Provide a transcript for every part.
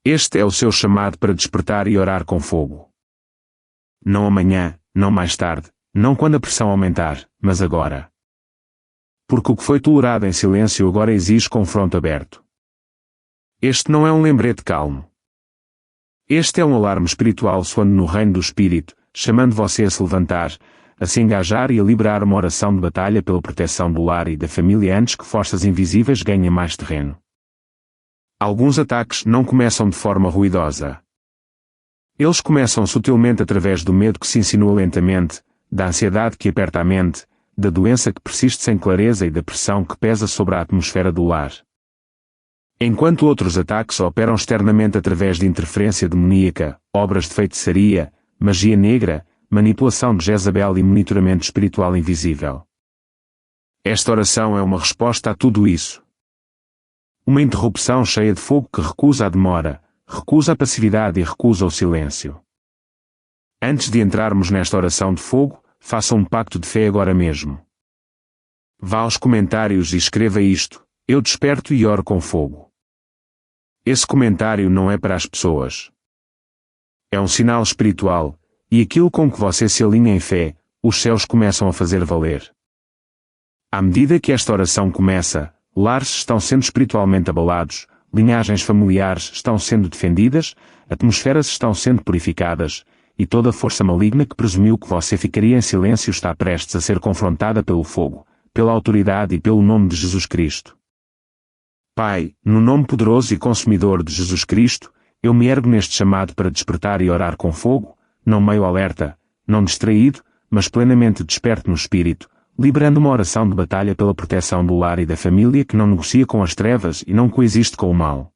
Este é o seu chamado para despertar e orar com fogo. Não amanhã, não mais tarde, não quando a pressão aumentar, mas agora. Porque o que foi tolerado em silêncio agora exige confronto aberto. Este não é um lembrete calmo. Este é um alarme espiritual soando no reino do Espírito, chamando você a se levantar, a se engajar e a liberar uma oração de batalha pela proteção do lar e da família antes que forças invisíveis ganhem mais terreno. Alguns ataques não começam de forma ruidosa. Eles começam sutilmente através do medo que se insinua lentamente, da ansiedade que aperta a mente, da doença que persiste sem clareza e da pressão que pesa sobre a atmosfera do lar. Enquanto outros ataques operam externamente através de interferência demoníaca, obras de feitiçaria, magia negra, manipulação de Jezabel e monitoramento espiritual invisível. Esta oração é uma resposta a tudo isso. Uma interrupção cheia de fogo que recusa a demora, recusa a passividade e recusa o silêncio. Antes de entrarmos nesta oração de fogo, faça um pacto de fé agora mesmo. Vá aos comentários e escreva isto: eu desperto e oro com fogo. Esse comentário não é para as pessoas. É um sinal espiritual, e aquilo com que você se alinha em fé, os céus começam a fazer valer. À medida que esta oração começa, lares estão sendo espiritualmente abalados, linhagens familiares estão sendo defendidas, atmosferas estão sendo purificadas, e toda força maligna que presumiu que você ficaria em silêncio está prestes a ser confrontada pelo fogo, pela autoridade e pelo nome de Jesus Cristo. Pai, no nome poderoso e consumidor de Jesus Cristo, eu me ergo neste chamado para despertar e orar com fogo, não meio alerta, não distraído, mas plenamente desperto no espírito, liberando uma oração de batalha pela proteção do lar e da família que não negocia com as trevas e não coexiste com o mal.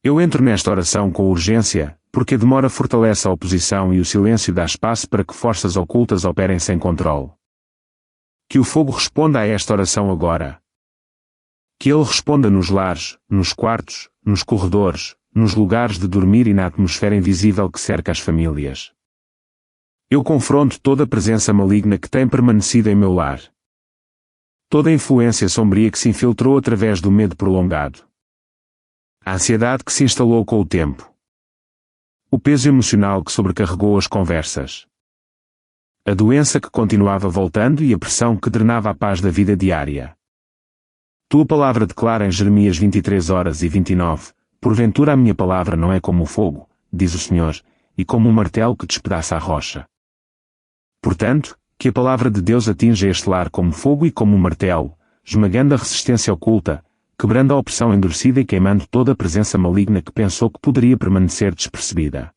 Eu entro nesta oração com urgência, porque a demora fortalece a oposição e o silêncio dá espaço para que forças ocultas operem sem controle. Que o fogo responda a esta oração agora. Que ele responda nos lares, nos quartos, nos corredores, nos lugares de dormir e na atmosfera invisível que cerca as famílias. Eu confronto toda a presença maligna que tem permanecido em meu lar. Toda a influência sombria que se infiltrou através do medo prolongado. A ansiedade que se instalou com o tempo. O peso emocional que sobrecarregou as conversas. A doença que continuava voltando e a pressão que drenava a paz da vida diária. Tua palavra declara em Jeremias 23:29, porventura a minha palavra não é como o fogo, diz o Senhor, e como um martelo que despedaça a rocha. Portanto, que a palavra de Deus atinja este lar como fogo e como um martelo, esmagando a resistência oculta, quebrando a opressão endurecida e queimando toda a presença maligna que pensou que poderia permanecer despercebida.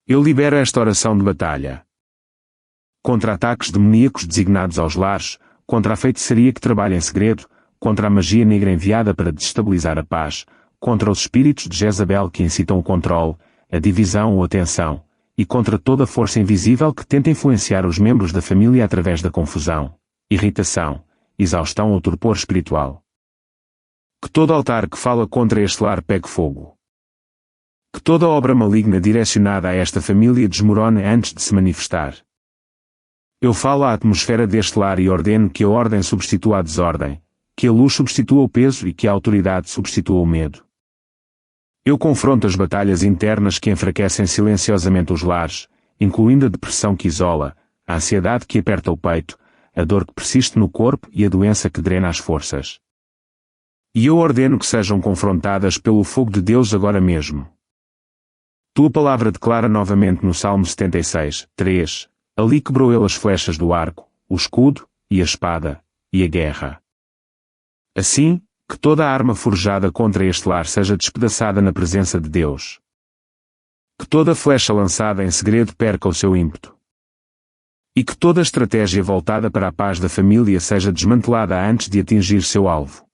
Eu libero esta oração de batalha. Contra ataques demoníacos designados aos lares, contra a feitiçaria que trabalha em segredo, contra a magia negra enviada para destabilizar a paz, contra os espíritos de Jezabel que incitam o controle, a divisão ou a tensão, e contra toda a força invisível que tenta influenciar os membros da família através da confusão, irritação, exaustão ou torpor espiritual. Que todo altar que fala contra este lar pegue fogo. Que toda obra maligna direcionada a esta família desmorone antes de se manifestar. Eu falo à atmosfera deste lar e ordeno que a ordem substitua a desordem, que a luz substitua o peso e que a autoridade substitua o medo. Eu confronto as batalhas internas que enfraquecem silenciosamente os lares, incluindo a depressão que isola, a ansiedade que aperta o peito, a dor que persiste no corpo e a doença que drena as forças. E eu ordeno que sejam confrontadas pelo fogo de Deus agora mesmo. Tua palavra declara novamente no Salmo 76:3, ali quebrou ele as flechas do arco, o escudo, e a espada, e a guerra. Assim, que toda a arma forjada contra este lar seja despedaçada na presença de Deus. Que toda flecha lançada em segredo perca o seu ímpeto. E que toda estratégia voltada para a paz da família seja desmantelada antes de atingir seu alvo.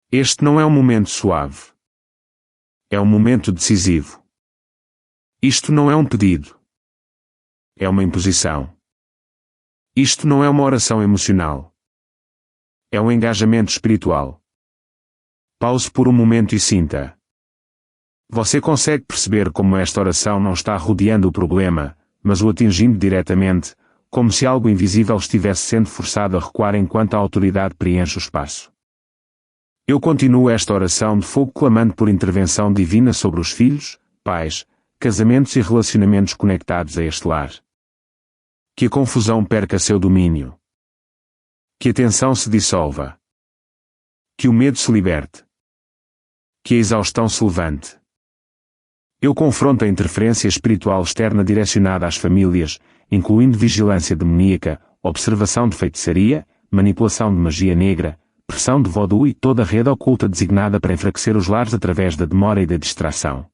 Este não é um momento suave. É um momento decisivo. Isto não é um pedido. É uma imposição. Isto não é uma oração emocional. É um engajamento espiritual. Pause por um momento e sinta. Você consegue perceber como esta oração não está rodeando o problema, mas o atingindo diretamente, como se algo invisível estivesse sendo forçado a recuar enquanto a autoridade preenche o espaço. Eu continuo esta oração de fogo clamando por intervenção divina sobre os filhos, pais, casamentos e relacionamentos conectados a este lar. Que a confusão perca seu domínio. Que a tensão se dissolva. Que o medo se liberte. Que a exaustão se levante. Eu confronto a interferência espiritual externa direcionada às famílias, incluindo vigilância demoníaca, observação de feitiçaria, manipulação de magia negra, pressão de voodoo e toda a rede oculta designada para enfraquecer os lares através da demora e da distração.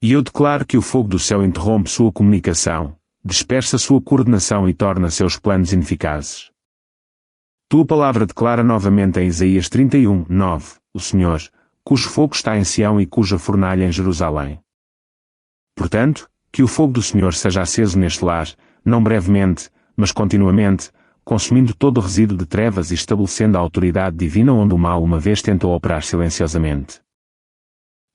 E eu declaro que o fogo do céu interrompe sua comunicação, dispersa sua coordenação e torna seus planos ineficazes. Tua palavra declara novamente em Isaías 31:9, o Senhor, cujo fogo está em Sião e cuja fornalha em Jerusalém. Portanto, que o fogo do Senhor seja aceso neste lar, não brevemente, mas continuamente, consumindo todo o resíduo de trevas e estabelecendo a autoridade divina onde o mal uma vez tentou operar silenciosamente.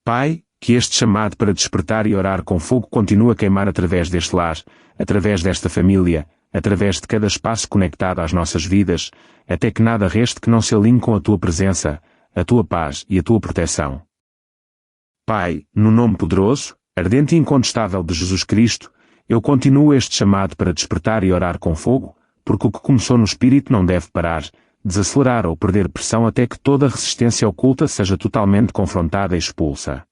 Pai, que este chamado para despertar e orar com fogo continue a queimar através deste lar, através desta família, através de cada espaço conectado às nossas vidas, até que nada reste que não se alinhe com a Tua presença, a Tua paz e a Tua proteção. Pai, no nome poderoso, ardente e incontestável de Jesus Cristo, eu continuo este chamado para despertar e orar com fogo, porque o que começou no Espírito não deve parar, desacelerar ou perder pressão até que toda resistência oculta seja totalmente confrontada e expulsa.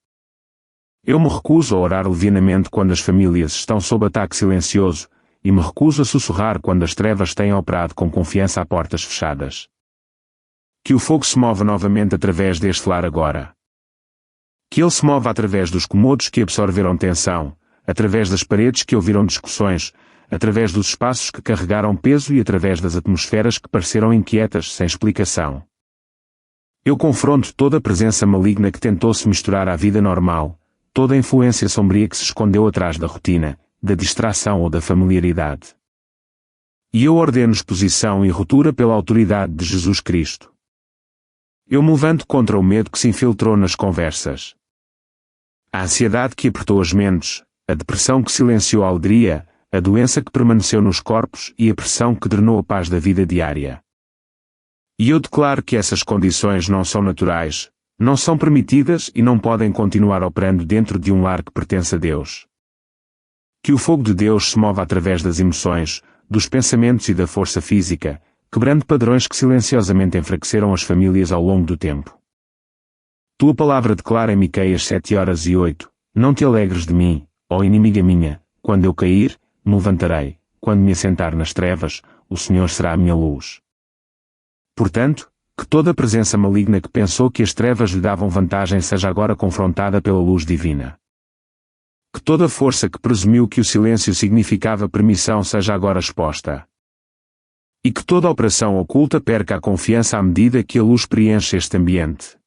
Eu me recuso a orar levianamente quando as famílias estão sob ataque silencioso, e me recuso a sussurrar quando as trevas têm operado com confiança a portas fechadas. Que o fogo se mova novamente através deste lar agora. Que ele se mova através dos cômodos que absorveram tensão, através das paredes que ouviram discussões, através dos espaços que carregaram peso e através das atmosferas que pareceram inquietas sem explicação. Eu confronto toda a presença maligna que tentou se misturar à vida normal, toda a influência sombria que se escondeu atrás da rotina, da distração ou da familiaridade. E eu ordeno exposição e ruptura pela autoridade de Jesus Cristo. Eu me levanto contra o medo que se infiltrou nas conversas. A ansiedade que apertou as mentes, a depressão que silenciou a alegria, a doença que permaneceu nos corpos e a pressão que drenou a paz da vida diária. E eu declaro que essas condições não são naturais, não são permitidas e não podem continuar operando dentro de um lar que pertence a Deus. Que o fogo de Deus se mova através das emoções, dos pensamentos e da força física, quebrando padrões que silenciosamente enfraqueceram as famílias ao longo do tempo. Tua palavra declara em Miqueias 7:8, não te alegres de mim, ó inimiga minha, quando eu cair, me levantarei, quando me assentar nas trevas, o Senhor será a minha luz. Portanto, que toda a presença maligna que pensou que as trevas lhe davam vantagem seja agora confrontada pela luz divina. Que toda a força que presumiu que o silêncio significava permissão seja agora exposta. E que toda a operação oculta perca a confiança à medida que a luz preenche este ambiente.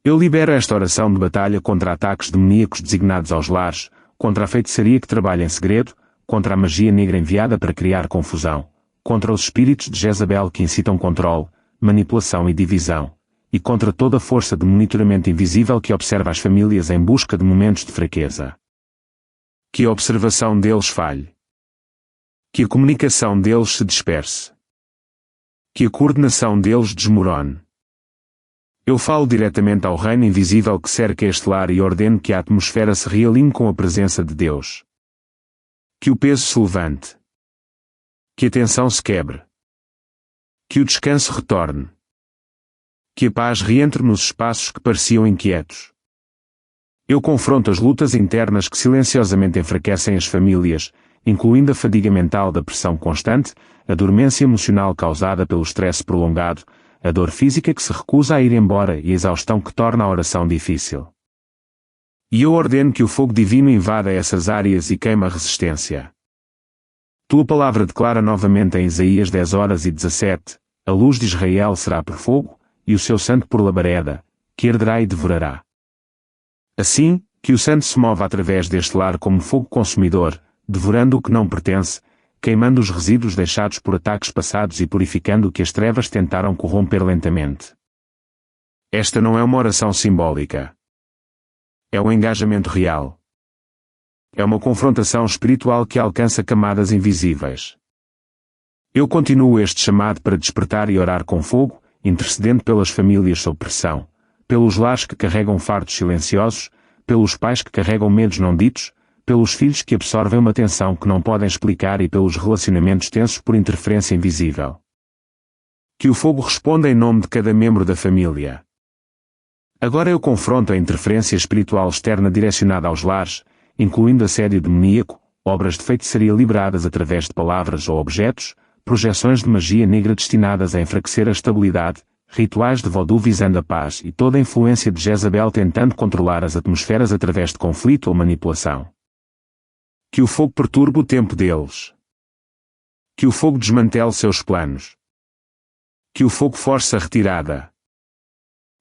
Eu libero esta oração de batalha contra ataques demoníacos designados aos lares, contra a feitiçaria que trabalha em segredo, contra a magia negra enviada para criar confusão, contra os espíritos de Jezabel que incitam controle, manipulação e divisão, e contra toda a força de monitoramento invisível que observa as famílias em busca de momentos de fraqueza. Que a observação deles falhe. Que a comunicação deles se disperse. Que a coordenação deles desmorone. Eu falo diretamente ao reino invisível que cerca este lar e ordeno que a atmosfera se realinhe com a presença de Deus. Que o peso se levante. Que a tensão se quebre. Que o descanso retorne. Que a paz reentre nos espaços que pareciam inquietos. Eu confronto as lutas internas que silenciosamente enfraquecem as famílias, incluindo a fadiga mental da pressão constante, a dormência emocional causada pelo estresse prolongado, a dor física que se recusa a ir embora e a exaustão que torna a oração difícil. E eu ordeno que o fogo divino invada essas áreas e queime a resistência. Tua palavra declara novamente em Isaías 10:17, a luz de Israel será por fogo, e o seu santo por labareda, que arderá e devorará. Assim, que o santo se mova através deste lar como fogo consumidor, devorando o que não pertence, queimando os resíduos deixados por ataques passados e purificando o que as trevas tentaram corromper lentamente. Esta não é uma oração simbólica. É um engajamento real. É uma confrontação espiritual que alcança camadas invisíveis. Eu continuo este chamado para despertar e orar com fogo, intercedendo pelas famílias sob pressão, pelos lares que carregam fardos silenciosos, pelos pais que carregam medos não ditos, pelos filhos que absorvem uma tensão que não podem explicar e pelos relacionamentos tensos por interferência invisível. Que o fogo responda em nome de cada membro da família. Agora eu confronto a interferência espiritual externa direcionada aos lares, incluindo assédio demoníaco, obras de feitiçaria liberadas através de palavras ou objetos, projeções de magia negra destinadas a enfraquecer a estabilidade, rituais de voodoo visando a paz e toda a influência de Jezabel tentando controlar as atmosferas através de conflito ou manipulação. Que o fogo perturbe o tempo deles. Que o fogo desmantele seus planos. Que o fogo force a retirada.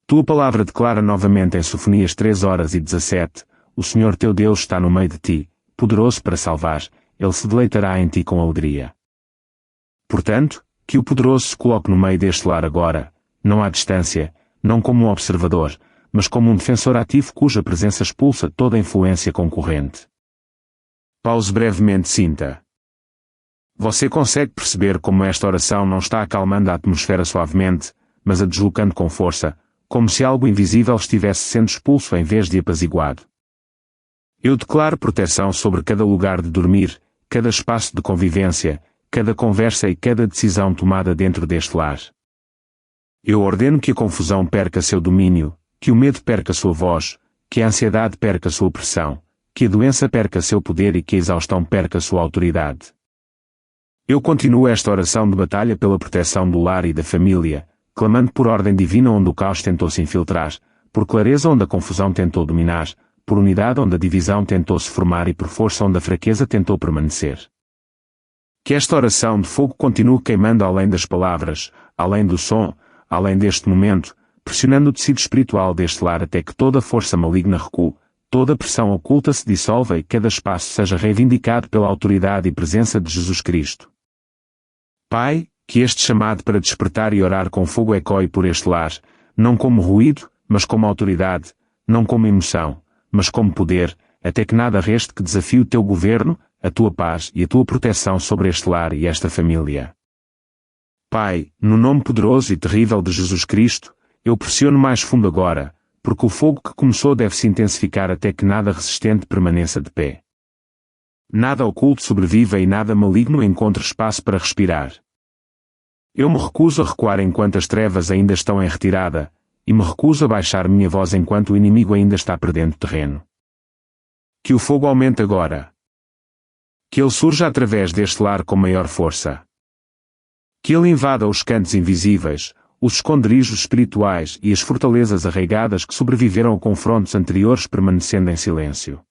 Tua palavra declara novamente em Sofonias 3:17, o Senhor teu Deus está no meio de ti, poderoso para salvar, Ele se deleitará em ti com alegria. Portanto, que o poderoso se coloque no meio deste lar agora, não à distância, não como um observador, mas como um defensor ativo cuja presença expulsa toda a influência concorrente. Pause brevemente, sinta. Você consegue perceber como esta oração não está acalmando a atmosfera suavemente, mas a deslocando com força, como se algo invisível estivesse sendo expulso em vez de apaziguado. Eu declaro proteção sobre cada lugar de dormir, cada espaço de convivência, cada conversa e cada decisão tomada dentro deste lar. Eu ordeno que a confusão perca seu domínio, que o medo perca sua voz, que a ansiedade perca sua opressão, que a doença perca seu poder e que a exaustão perca sua autoridade. Eu continuo esta oração de batalha pela proteção do lar e da família, clamando por ordem divina onde o caos tentou se infiltrar, por clareza onde a confusão tentou dominar, por unidade onde a divisão tentou se formar e por força onde a fraqueza tentou permanecer. Que esta oração de fogo continue queimando além das palavras, além do som, além deste momento, pressionando o tecido espiritual deste lar até que toda força maligna recue, toda pressão oculta se dissolva e cada espaço seja reivindicado pela autoridade e presença de Jesus Cristo. Pai, que este chamado para despertar e orar com fogo ecoe por este lar, não como ruído, mas como autoridade, não como emoção, mas como poder, até que nada reste que desafie o teu governo, a tua paz e a tua proteção sobre este lar e esta família. Pai, no nome poderoso e terrível de Jesus Cristo, eu pressiono mais fundo agora, porque o fogo que começou deve se intensificar até que nada resistente permaneça de pé. Nada oculto sobreviva e nada maligno encontre espaço para respirar. Eu me recuso a recuar enquanto as trevas ainda estão em retirada, e me recuso a baixar minha voz enquanto o inimigo ainda está perdendo terreno. Que o fogo aumente agora. Que ele surja através deste lar com maior força. Que ele invada os cantos invisíveis, os esconderijos espirituais e as fortalezas arraigadas que sobreviveram a confrontos anteriores permanecendo em silêncio.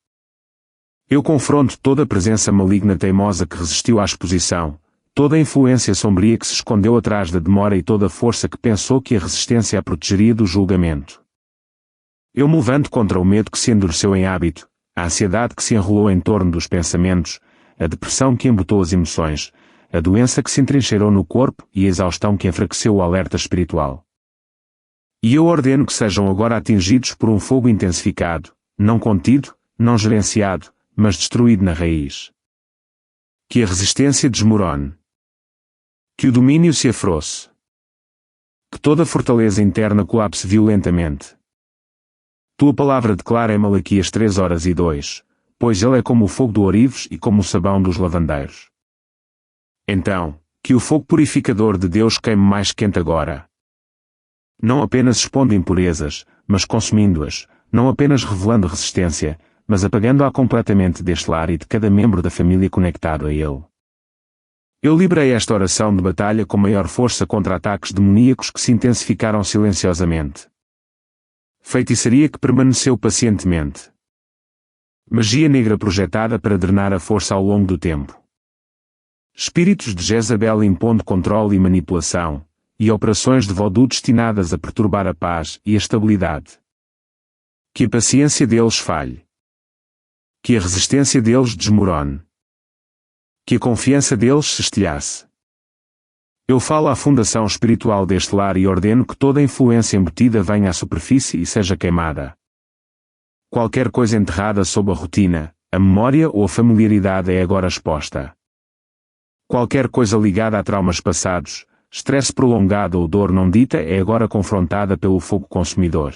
Eu confronto toda a presença maligna teimosa que resistiu à exposição, toda a influência sombria que se escondeu atrás da demora e toda a força que pensou que a resistência a protegeria do julgamento. Eu me levanto contra o medo que se endureceu em hábito, a ansiedade que se enrolou em torno dos pensamentos, a depressão que embotou as emoções, a doença que se entrincheirou no corpo e a exaustão que enfraqueceu o alerta espiritual. E eu ordeno que sejam agora atingidos por um fogo intensificado, não contido, não gerenciado, mas destruído na raiz. Que a resistência desmorone. Que o domínio se afrouxe. Que toda a fortaleza interna colapse violentamente. Tua palavra declara em Malaquias 3:2, pois ele é como o fogo do ourives e como o sabão dos lavandeiros. Então, que o fogo purificador de Deus queime mais quente agora. Não apenas expondo impurezas, mas consumindo-as, não apenas revelando resistência, mas apagando-a completamente deste lar e de cada membro da família conectado a ele. Eu librei esta oração de batalha com maior força contra ataques demoníacos que se intensificaram silenciosamente. Feitiçaria que permaneceu pacientemente. Magia negra projetada para drenar a força ao longo do tempo. Espíritos de Jezabel impondo controle e manipulação, e operações de voodoo destinadas a perturbar a paz e a estabilidade. Que a paciência deles falhe. Que a resistência deles desmorone. Que a confiança deles se estilhasse. Eu falo à fundação espiritual deste lar e ordeno que toda a influência embutida venha à superfície e seja queimada. Qualquer coisa enterrada sob a rotina, a memória ou a familiaridade é agora exposta. Qualquer coisa ligada a traumas passados, estresse prolongado ou dor não dita é agora confrontada pelo fogo consumidor.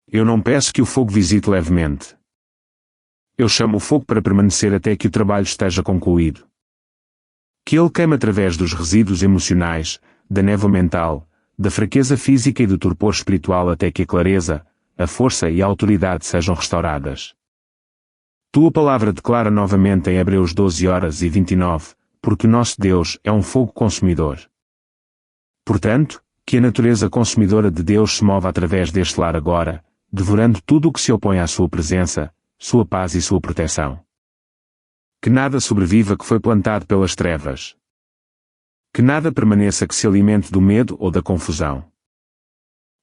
Eu não peço que o fogo visite levemente. Eu chamo o fogo para permanecer até que o trabalho esteja concluído. Que ele queime através dos resíduos emocionais, da névoa mental, da fraqueza física e do torpor espiritual até que a clareza, a força e a autoridade sejam restauradas. Tua palavra declara novamente em Hebreus 12:29, porque o nosso Deus é um fogo consumidor. Portanto, que a natureza consumidora de Deus se mova através deste lar agora, devorando tudo o que se opõe à sua presença, sua paz e sua proteção. Que nada sobreviva que foi plantado pelas trevas. Que nada permaneça que se alimente do medo ou da confusão.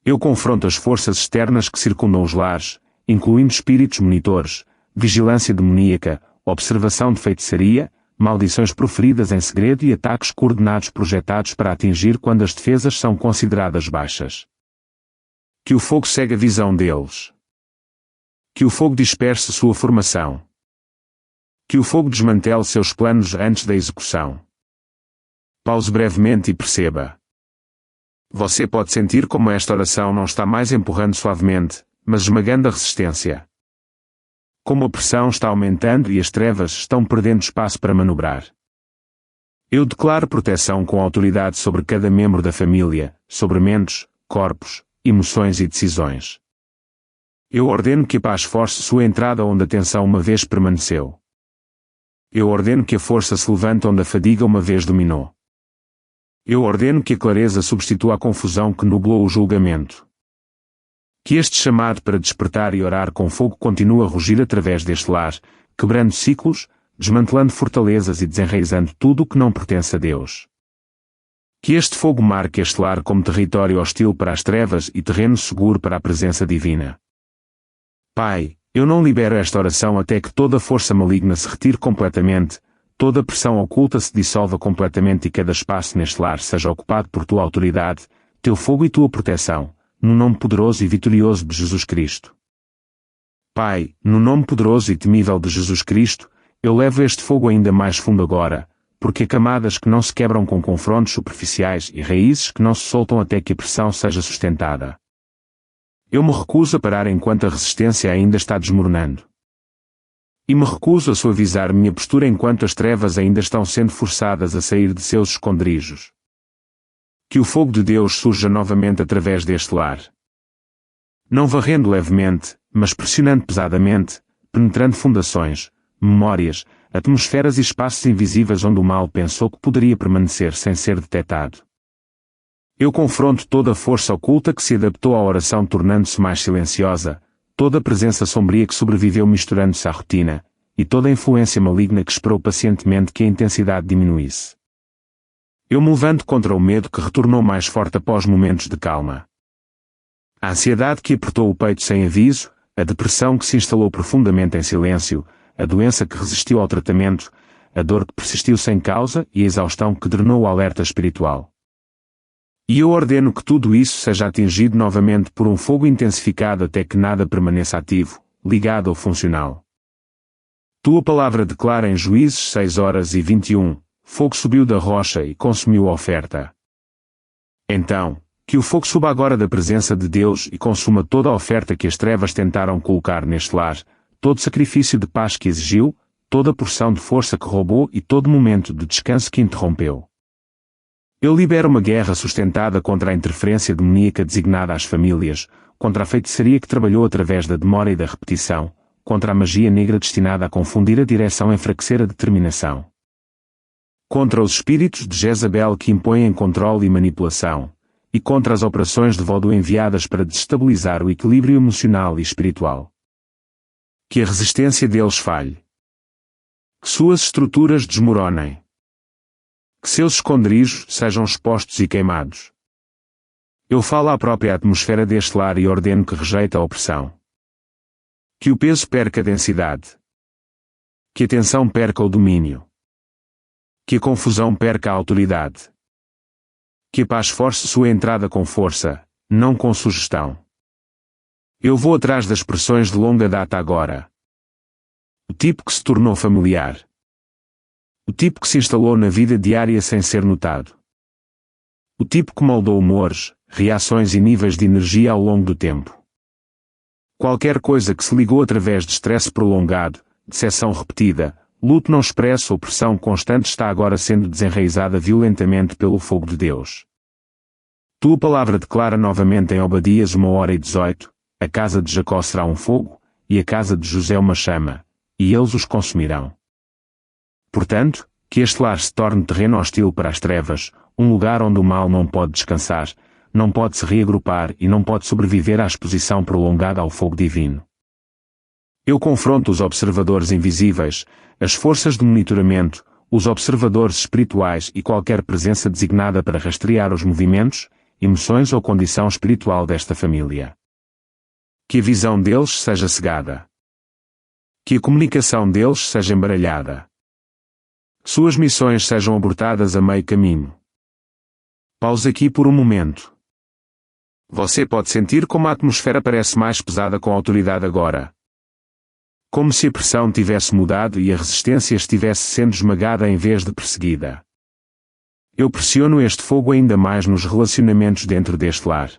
Eu confronto as forças externas que circundam os lares, incluindo espíritos monitores, vigilância demoníaca, observação de feitiçaria, maldições proferidas em segredo e ataques coordenados projetados para atingir quando as defesas são consideradas baixas. Que o fogo cegue a visão deles. Que o fogo disperse sua formação. Que o fogo desmantele seus planos antes da execução. Pause brevemente e perceba. Você pode sentir como esta oração não está mais empurrando suavemente, mas esmagando a resistência. Como a pressão está aumentando e as trevas estão perdendo espaço para manobrar. Eu declaro proteção com autoridade sobre cada membro da família, sobre mentes, corpos, emoções e decisões. Eu ordeno que a paz force sua entrada onde a tensão uma vez permaneceu. Eu ordeno que a força se levante onde a fadiga uma vez dominou. Eu ordeno que a clareza substitua a confusão que nublou o julgamento. Que este chamado para despertar e orar com fogo continue a rugir através deste lar, quebrando ciclos, desmantelando fortalezas e desenraizando tudo o que não pertence a Deus. Que este fogo marque este lar como território hostil para as trevas e terreno seguro para a presença divina. Pai, eu não libero esta oração até que toda força maligna se retire completamente, toda pressão oculta se dissolva completamente e cada espaço neste lar seja ocupado por tua autoridade, teu fogo e tua proteção, no nome poderoso e vitorioso de Jesus Cristo. Pai, no nome poderoso e temível de Jesus Cristo, eu levo este fogo ainda mais fundo agora, porque há camadas que não se quebram com confrontos superficiais e raízes que não se soltam até que a pressão seja sustentada. Eu me recuso a parar enquanto a resistência ainda está desmoronando. E me recuso a suavizar minha postura enquanto as trevas ainda estão sendo forçadas a sair de seus esconderijos. Que o fogo de Deus surja novamente através deste lar. Não varrendo levemente, mas pressionando pesadamente, penetrando fundações, memórias, atmosferas e espaços invisíveis onde o mal pensou que poderia permanecer sem ser detectado. Eu confronto toda a força oculta que se adaptou à oração tornando-se mais silenciosa, toda a presença sombria que sobreviveu misturando-se à rotina, e toda a influência maligna que esperou pacientemente que a intensidade diminuísse. Eu me levanto contra o medo que retornou mais forte após momentos de calma. A ansiedade que apertou o peito sem aviso, a depressão que se instalou profundamente em silêncio, a doença que resistiu ao tratamento, a dor que persistiu sem causa e a exaustão que drenou o alerta espiritual. E eu ordeno que tudo isso seja atingido novamente por um fogo intensificado até que nada permaneça ativo, ligado ou funcional. Tua palavra declara em Juízes 6:21, fogo subiu da rocha e consumiu a oferta. Então, que o fogo suba agora da presença de Deus e consuma toda a oferta que as trevas tentaram colocar neste lar, todo sacrifício de paz que exigiu, toda porção de força que roubou e todo momento de descanso que interrompeu. Eu libero uma guerra sustentada contra a interferência demoníaca designada às famílias, contra a feitiçaria que trabalhou através da demora e da repetição, contra a magia negra destinada a confundir a direção e enfraquecer a determinação. Contra os espíritos de Jezabel que impõem controle e manipulação, e contra as operações de voodoo enviadas para desestabilizar o equilíbrio emocional e espiritual. Que a resistência deles falhe. Que suas estruturas desmoronem. Que seus esconderijos sejam expostos e queimados. Eu falo à própria atmosfera deste lar e ordeno que rejeite a opressão. Que o peso perca a densidade. Que a tensão perca o domínio. Que a confusão perca a autoridade. Que a paz force sua entrada com força, não com sugestão. Eu vou atrás das pressões de longa data agora. O tipo que se tornou familiar. O tipo que se instalou na vida diária sem ser notado. O tipo que moldou humores, reações e níveis de energia ao longo do tempo. Qualquer coisa que se ligou através de estresse prolongado, decepção repetida, luto não expresso ou pressão constante está agora sendo desenraizada violentamente pelo fogo de Deus. Tua palavra declara novamente em Obadias 1:18, a casa de Jacó será um fogo, e a casa de José uma chama, e eles os consumirão. Portanto, que este lar se torne terreno hostil para as trevas, um lugar onde o mal não pode descansar, não pode se reagrupar e não pode sobreviver à exposição prolongada ao fogo divino. Eu confronto os observadores invisíveis, as forças de monitoramento, os observadores espirituais e qualquer presença designada para rastrear os movimentos, emoções ou condição espiritual desta família. Que a visão deles seja cegada. Que a comunicação deles seja embaralhada. Suas missões sejam abortadas a meio caminho. Pause aqui por um momento. Você pode sentir como a atmosfera parece mais pesada com a autoridade agora. Como se a pressão tivesse mudado e a resistência estivesse sendo esmagada em vez de perseguida. Eu pressiono este fogo ainda mais nos relacionamentos dentro deste lar.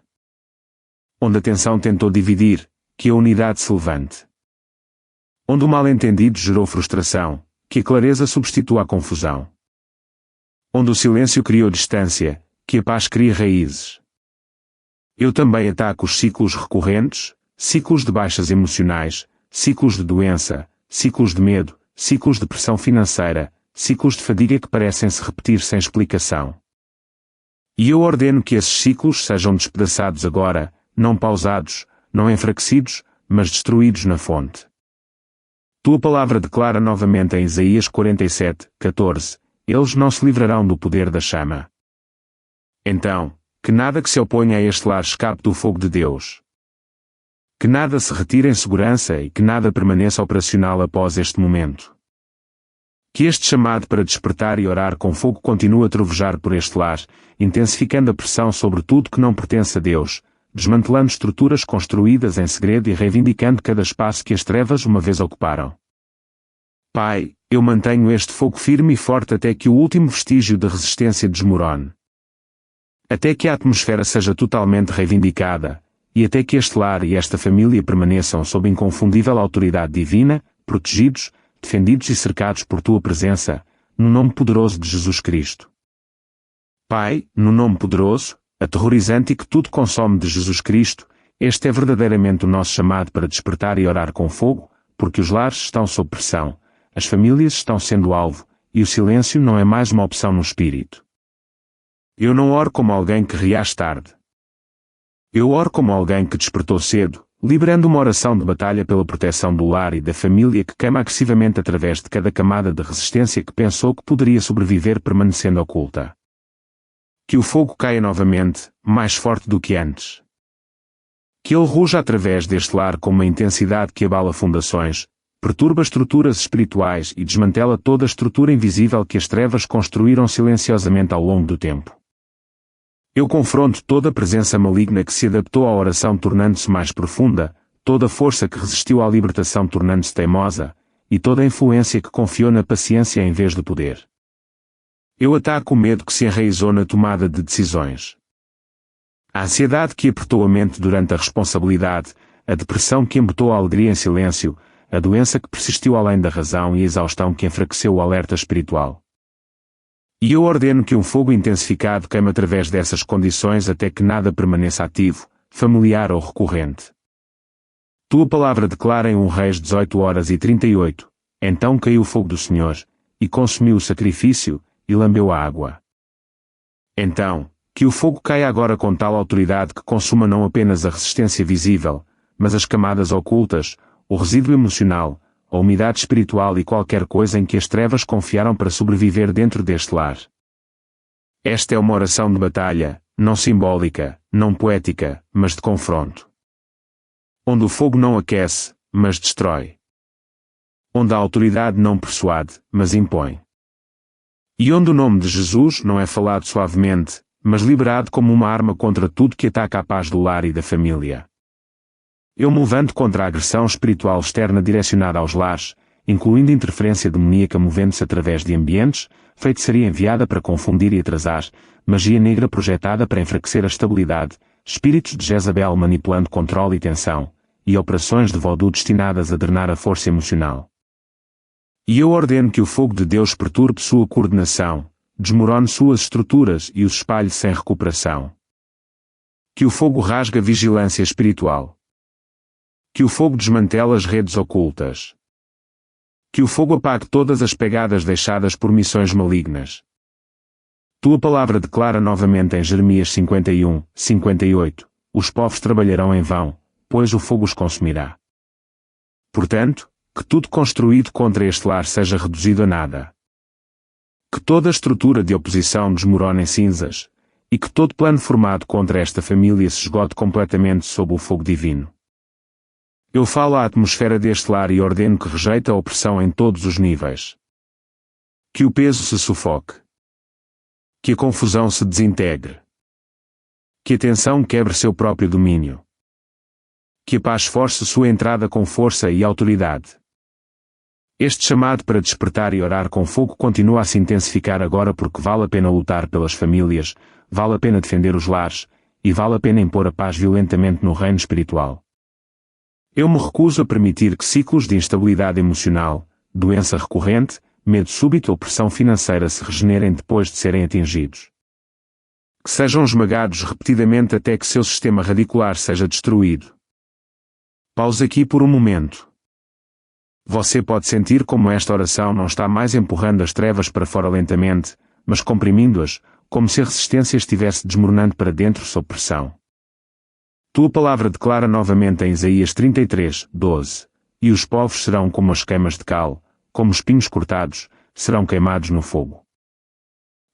Onde a tensão tentou dividir, que a unidade se levante. Onde o mal-entendido gerou frustração, que a clareza substitua a confusão. Onde o silêncio criou distância, que a paz crie raízes. Eu também ataco os ciclos recorrentes, ciclos de baixas emocionais, ciclos de doença, ciclos de medo, ciclos de pressão financeira, ciclos de fadiga que parecem se repetir sem explicação. E eu ordeno que esses ciclos sejam despedaçados agora, não pausados, não enfraquecidos, mas destruídos na fonte. Tua palavra declara novamente em Isaías 47:14, eles não se livrarão do poder da chama. Então, que nada que se oponha a este lar escape do fogo de Deus. Que nada se retire em segurança e que nada permaneça operacional após este momento. Que este chamado para despertar e orar com fogo continue a trovejar por este lar, intensificando a pressão sobre tudo que não pertence a Deus, desmantelando estruturas construídas em segredo e reivindicando cada espaço que as trevas uma vez ocuparam. Pai, eu mantenho este fogo firme e forte até que o último vestígio de resistência desmorone. Até que a atmosfera seja totalmente reivindicada, e até que este lar e esta família permaneçam sob inconfundível autoridade divina, protegidos, defendidos e cercados por Tua presença, no nome poderoso de Jesus Cristo. Pai, no nome poderoso, aterrorizante e que tudo consome de Jesus Cristo, este é verdadeiramente o nosso chamado para despertar e orar com fogo, porque os lares estão sob pressão, as famílias estão sendo alvo, e o silêncio não é mais uma opção no espírito. Eu não oro como alguém que reage tarde. Eu oro como alguém que despertou cedo, liberando uma oração de batalha pela proteção do lar e da família que queima agressivamente através de cada camada de resistência que pensou que poderia sobreviver permanecendo oculta. Que o fogo caia novamente, mais forte do que antes. Que ele ruja através deste lar com uma intensidade que abala fundações, perturba estruturas espirituais e desmantela toda a estrutura invisível que as trevas construíram silenciosamente ao longo do tempo. Eu confronto toda a presença maligna que se adaptou à oração tornando-se mais profunda, toda a força que resistiu à libertação tornando-se teimosa, e toda a influência que confiou na paciência em vez de poder. Eu ataco o medo que se enraizou na tomada de decisões. A ansiedade que apertou a mente durante a responsabilidade, a depressão que embotou a alegria em silêncio, a doença que persistiu além da razão e a exaustão que enfraqueceu o alerta espiritual. E eu ordeno que um fogo intensificado queime através dessas condições até que nada permaneça ativo, familiar ou recorrente. Tua palavra declara em 1 Reis 18:38, então caiu o fogo do Senhor, e consumiu o sacrifício, e lambeu a água. Então, que o fogo caia agora com tal autoridade que consuma não apenas a resistência visível, mas as camadas ocultas, o resíduo emocional, a umidade espiritual e qualquer coisa em que as trevas confiaram para sobreviver dentro deste lar. Esta é uma oração de batalha, não simbólica, não poética, mas de confronto. Onde o fogo não aquece, mas destrói. Onde a autoridade não persuade, mas impõe. E onde o nome de Jesus não é falado suavemente, mas liberado como uma arma contra tudo que ataca a paz do lar e da família. Eu me levanto contra a agressão espiritual externa direcionada aos lares, incluindo interferência demoníaca movendo-se através de ambientes, feitiçaria enviada para confundir e atrasar, magia negra projetada para enfraquecer a estabilidade, espíritos de Jezabel manipulando controle e tensão, e operações de voodoo destinadas a drenar a força emocional. E eu ordeno que o fogo de Deus perturbe sua coordenação, desmorone suas estruturas e os espalhe sem recuperação. Que o fogo rasgue a vigilância espiritual. Que o fogo desmantele as redes ocultas. Que o fogo apague todas as pegadas deixadas por missões malignas. Tua palavra declara novamente em Jeremias 51, 58, os povos trabalharão em vão, pois o fogo os consumirá. Portanto, que tudo construído contra este lar seja reduzido a nada. Que toda a estrutura de oposição desmorone em cinzas, e que todo plano formado contra esta família se esgote completamente sob o fogo divino. Eu falo à atmosfera deste lar e ordeno que rejeite a opressão em todos os níveis. Que o peso se sufoque. Que a confusão se desintegre. Que a tensão quebre seu próprio domínio. Que a paz force sua entrada com força e autoridade. Este chamado para despertar e orar com fogo continua a se intensificar agora porque vale a pena lutar pelas famílias, vale a pena defender os lares, e vale a pena impor a paz violentamente no reino espiritual. Eu me recuso a permitir que ciclos de instabilidade emocional, doença recorrente, medo súbito ou pressão financeira se regenerem depois de serem atingidos. Que sejam esmagados repetidamente até que seu sistema radicular seja destruído. Pause aqui por um momento. Você pode sentir como esta oração não está mais empurrando as trevas para fora lentamente, mas comprimindo-as, como se a resistência estivesse desmoronando para dentro sob pressão. Tua palavra declara novamente em Isaías 33, 12, e os povos serão como as queimas de cal, como espinhos cortados, serão queimados no fogo.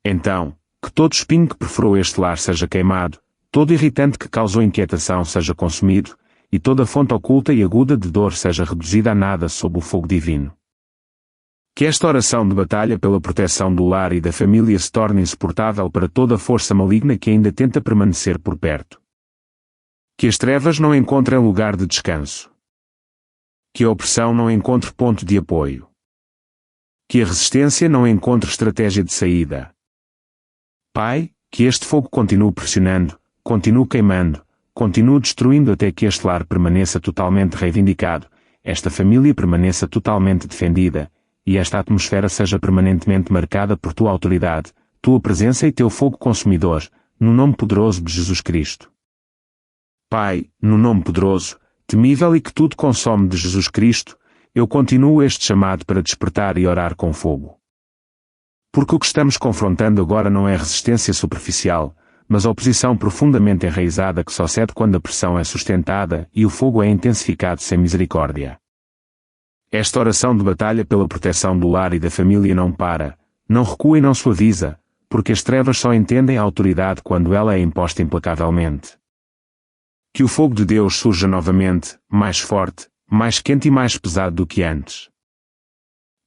Então, que todo espinho que perfurou este lar seja queimado, todo irritante que causou inquietação seja consumido, e toda fonte oculta e aguda de dor seja reduzida a nada sob o fogo divino. Que esta oração de batalha pela proteção do lar e da família se torne insuportável para toda força maligna que ainda tenta permanecer por perto. Que as trevas não encontrem lugar de descanso. Que a opressão não encontre ponto de apoio. Que a resistência não encontre estratégia de saída. Pai, que este fogo continue pressionando, continue queimando, continue destruindo até que este lar permaneça totalmente reivindicado, esta família permaneça totalmente defendida, e esta atmosfera seja permanentemente marcada por tua autoridade, tua presença e teu fogo consumidor, no nome poderoso de Jesus Cristo. Pai, no nome poderoso, temível e que tudo consome de Jesus Cristo, eu continuo este chamado para despertar e orar com fogo. Porque o que estamos confrontando agora não é resistência superficial, mas oposição profundamente enraizada que só cede quando a pressão é sustentada e o fogo é intensificado sem misericórdia. Esta oração de batalha pela proteção do lar e da família não para, não recua e não suaviza, porque as trevas só entendem a autoridade quando ela é imposta implacavelmente. Que o fogo de Deus surja novamente, mais forte, mais quente e mais pesado do que antes.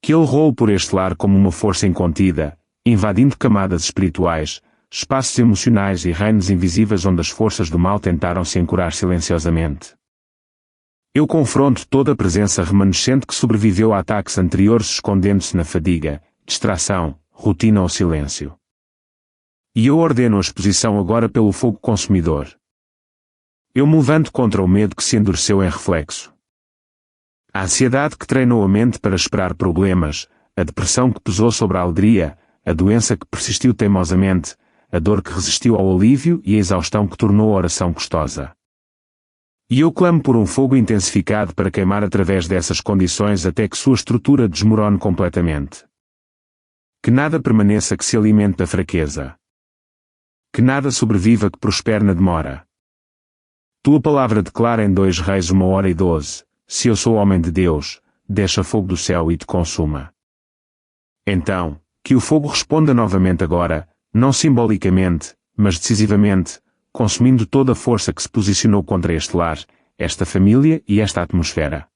Que ele roule por este lar como uma força incontida, invadindo camadas espirituais, espaços emocionais e reinos invisíveis onde as forças do mal tentaram se ancorar silenciosamente. Eu confronto toda a presença remanescente que sobreviveu a ataques anteriores escondendo-se na fadiga, distração, rotina ou silêncio. E eu ordeno a exposição agora pelo fogo consumidor. Eu me levanto contra o medo que se endureceu em reflexo. A ansiedade que treinou a mente para esperar problemas, a depressão que pesou sobre a alegria, a doença que persistiu teimosamente, a dor que resistiu ao alívio e a exaustão que tornou a oração custosa. E eu clamo por um fogo intensificado para queimar através dessas condições até que sua estrutura desmorone completamente. Que nada permaneça que se alimente da fraqueza. Que nada sobreviva que prospere na demora. Tua palavra declara em 2 Reis 1:12, se eu sou homem de Deus, deixa fogo do céu e te consuma. Então, que o fogo responda novamente agora, não simbolicamente, mas decisivamente, consumindo toda a força que se posicionou contra este lar, esta família e esta atmosfera.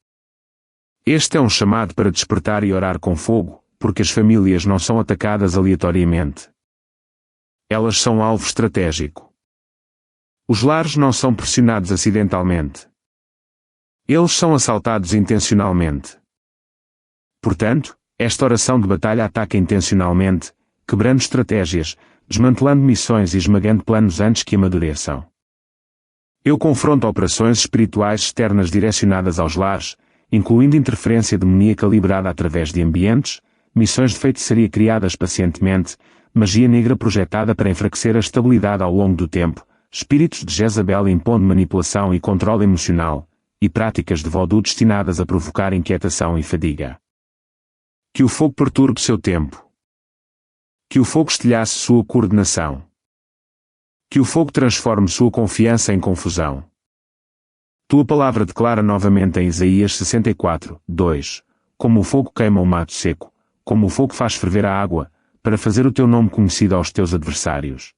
Este é um chamado para despertar e orar com fogo, porque as famílias não são atacadas aleatoriamente. Elas são alvo estratégico. Os lares não são pressionados acidentalmente. Eles são assaltados intencionalmente. Portanto, esta oração de batalha ataca intencionalmente, quebrando estratégias, desmantelando missões e esmagando planos antes que amadureçam. Eu confronto operações espirituais externas direcionadas aos lares, incluindo interferência demoníaca liberada através de ambientes, missões de feitiçaria criadas pacientemente, magia negra projetada para enfraquecer a estabilidade ao longo do tempo, espíritos de Jezabel impondo manipulação e controle emocional, e práticas de voodoo destinadas a provocar inquietação e fadiga. Que o fogo perturbe seu tempo. Que o fogo estilhace sua coordenação. Que o fogo transforme sua confiança em confusão. Tua palavra declara novamente em Isaías 64, 2, como o fogo queima o mato seco, como o fogo faz ferver a água, para fazer o teu nome conhecido aos teus adversários.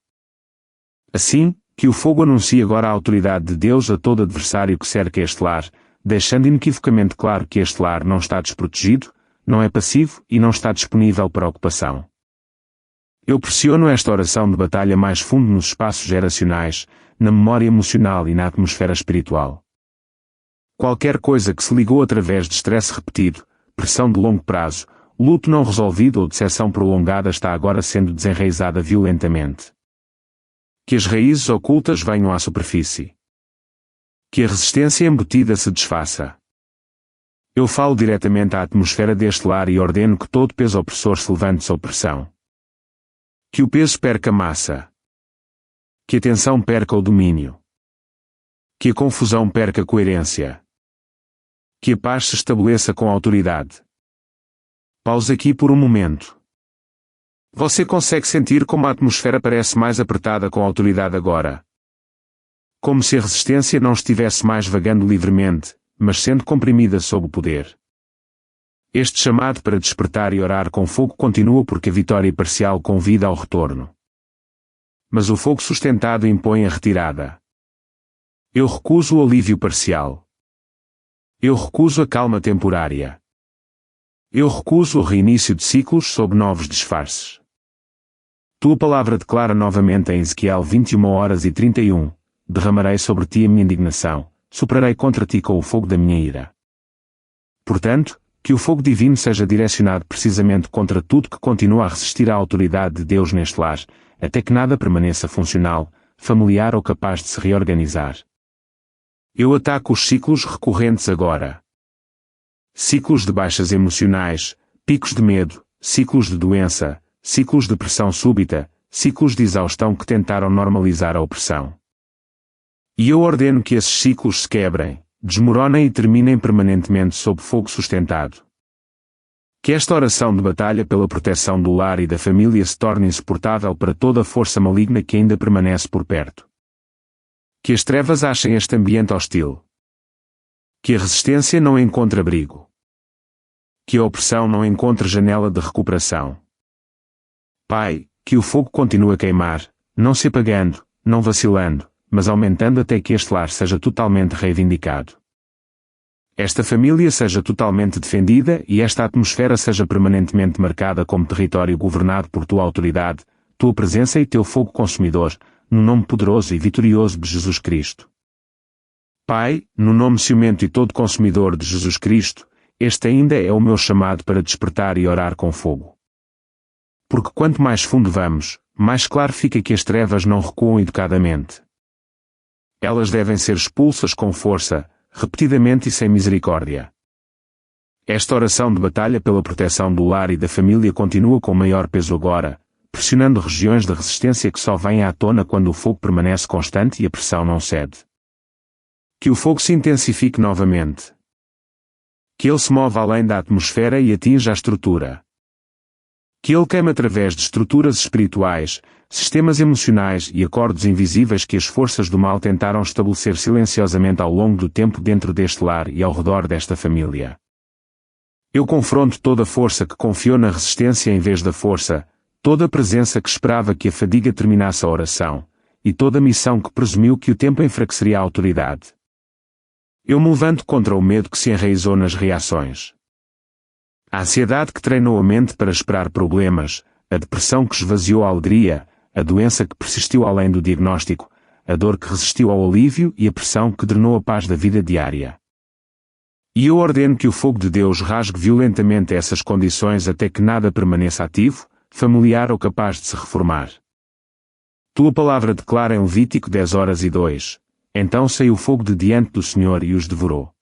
Assim, que o fogo anuncie agora a autoridade de Deus a todo adversário que cerca este lar, deixando inequivocamente claro que este lar não está desprotegido, não é passivo e não está disponível para ocupação. Eu pressiono esta oração de batalha mais fundo nos espaços geracionais, na memória emocional e na atmosfera espiritual. Qualquer coisa que se ligou através de estresse repetido, pressão de longo prazo, luto não resolvido ou decepção prolongada está agora sendo desenraizada violentamente. Que as raízes ocultas venham à superfície. Que a resistência embutida se desfaça. Eu falo diretamente à atmosfera deste lar e ordeno que todo peso opressor se levante sob pressão. Que o peso perca massa. Que a tensão perca o domínio. Que a confusão perca coerência. Que a paz se estabeleça com autoridade. Pause aqui por um momento. Você consegue sentir como a atmosfera parece mais apertada com autoridade agora? Como se a resistência não estivesse mais vagando livremente, mas sendo comprimida sob o poder. Este chamado para despertar e orar com fogo continua porque a vitória parcial convida ao retorno. Mas o fogo sustentado impõe a retirada. Eu recuso o alívio parcial. Eu recuso a calma temporária. Eu recuso o reinício de ciclos sob novos disfarces. Tua palavra declara novamente em Ezequiel 21h31, derramarei sobre ti a minha indignação, soprarei contra ti com o fogo da minha ira. Portanto, que o fogo divino seja direcionado precisamente contra tudo que continua a resistir à autoridade de Deus neste lar, até que nada permaneça funcional, familiar ou capaz de se reorganizar. Eu ataco os ciclos recorrentes agora. Ciclos de baixas emocionais, picos de medo, ciclos de doença, ciclos de pressão súbita, ciclos de exaustão que tentaram normalizar a opressão. E eu ordeno que esses ciclos se quebrem, desmoronem e terminem permanentemente sob fogo sustentado. Que esta oração de batalha pela proteção do lar e da família se torne insuportável para toda a força maligna que ainda permanece por perto. Que as trevas achem este ambiente hostil. Que a resistência não encontre abrigo. Que a opressão não encontre janela de recuperação. Pai, que o fogo continue a queimar, não se apagando, não vacilando, mas aumentando até que este lar seja totalmente reivindicado. Esta família seja totalmente defendida e esta atmosfera seja permanentemente marcada como território governado por tua autoridade, tua presença e teu fogo consumidor, no nome poderoso e vitorioso de Jesus Cristo. Pai, no nome ciumento e todo consumidor de Jesus Cristo, este ainda é o meu chamado para despertar e orar com fogo. Porque quanto mais fundo vamos, mais claro fica que as trevas não recuam educadamente. Elas devem ser expulsas com força, repetidamente e sem misericórdia. Esta oração de batalha pela proteção do lar e da família continua com maior peso agora, pressionando regiões de resistência que só vêm à tona quando o fogo permanece constante e a pressão não cede. Que o fogo se intensifique novamente. Que ele se mova além da atmosfera e atinja a estrutura. Que ele queime através de estruturas espirituais, sistemas emocionais e acordos invisíveis que as forças do mal tentaram estabelecer silenciosamente ao longo do tempo dentro deste lar e ao redor desta família. Eu confronto toda a força que confiou na resistência em vez da força, toda a presença que esperava que a fadiga terminasse a oração, e toda a missão que presumiu que o tempo enfraqueceria a autoridade. Eu me levanto contra o medo que se enraizou nas reações. A ansiedade que treinou a mente para esperar problemas, a depressão que esvaziou a alegria, a doença que persistiu além do diagnóstico, a dor que resistiu ao alívio e a pressão que drenou a paz da vida diária. E eu ordeno que o fogo de Deus rasgue violentamente essas condições até que nada permaneça ativo, familiar ou capaz de se reformar. Tua palavra declara em Levítico 10:02, então saiu o fogo de diante do Senhor e os devorou.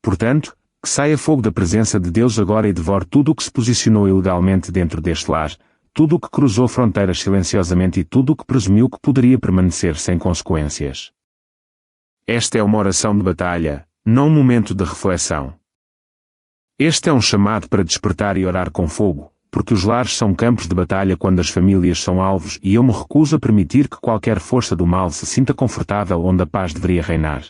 Portanto, que saia fogo da presença de Deus agora e devore tudo o que se posicionou ilegalmente dentro deste lar, tudo o que cruzou fronteiras silenciosamente e tudo o que presumiu que poderia permanecer sem consequências. Esta é uma oração de batalha, não um momento de reflexão. Este é um chamado para despertar e orar com fogo, porque os lares são campos de batalha quando as famílias são alvos e eu me recuso a permitir que qualquer força do mal se sinta confortável onde a paz deveria reinar.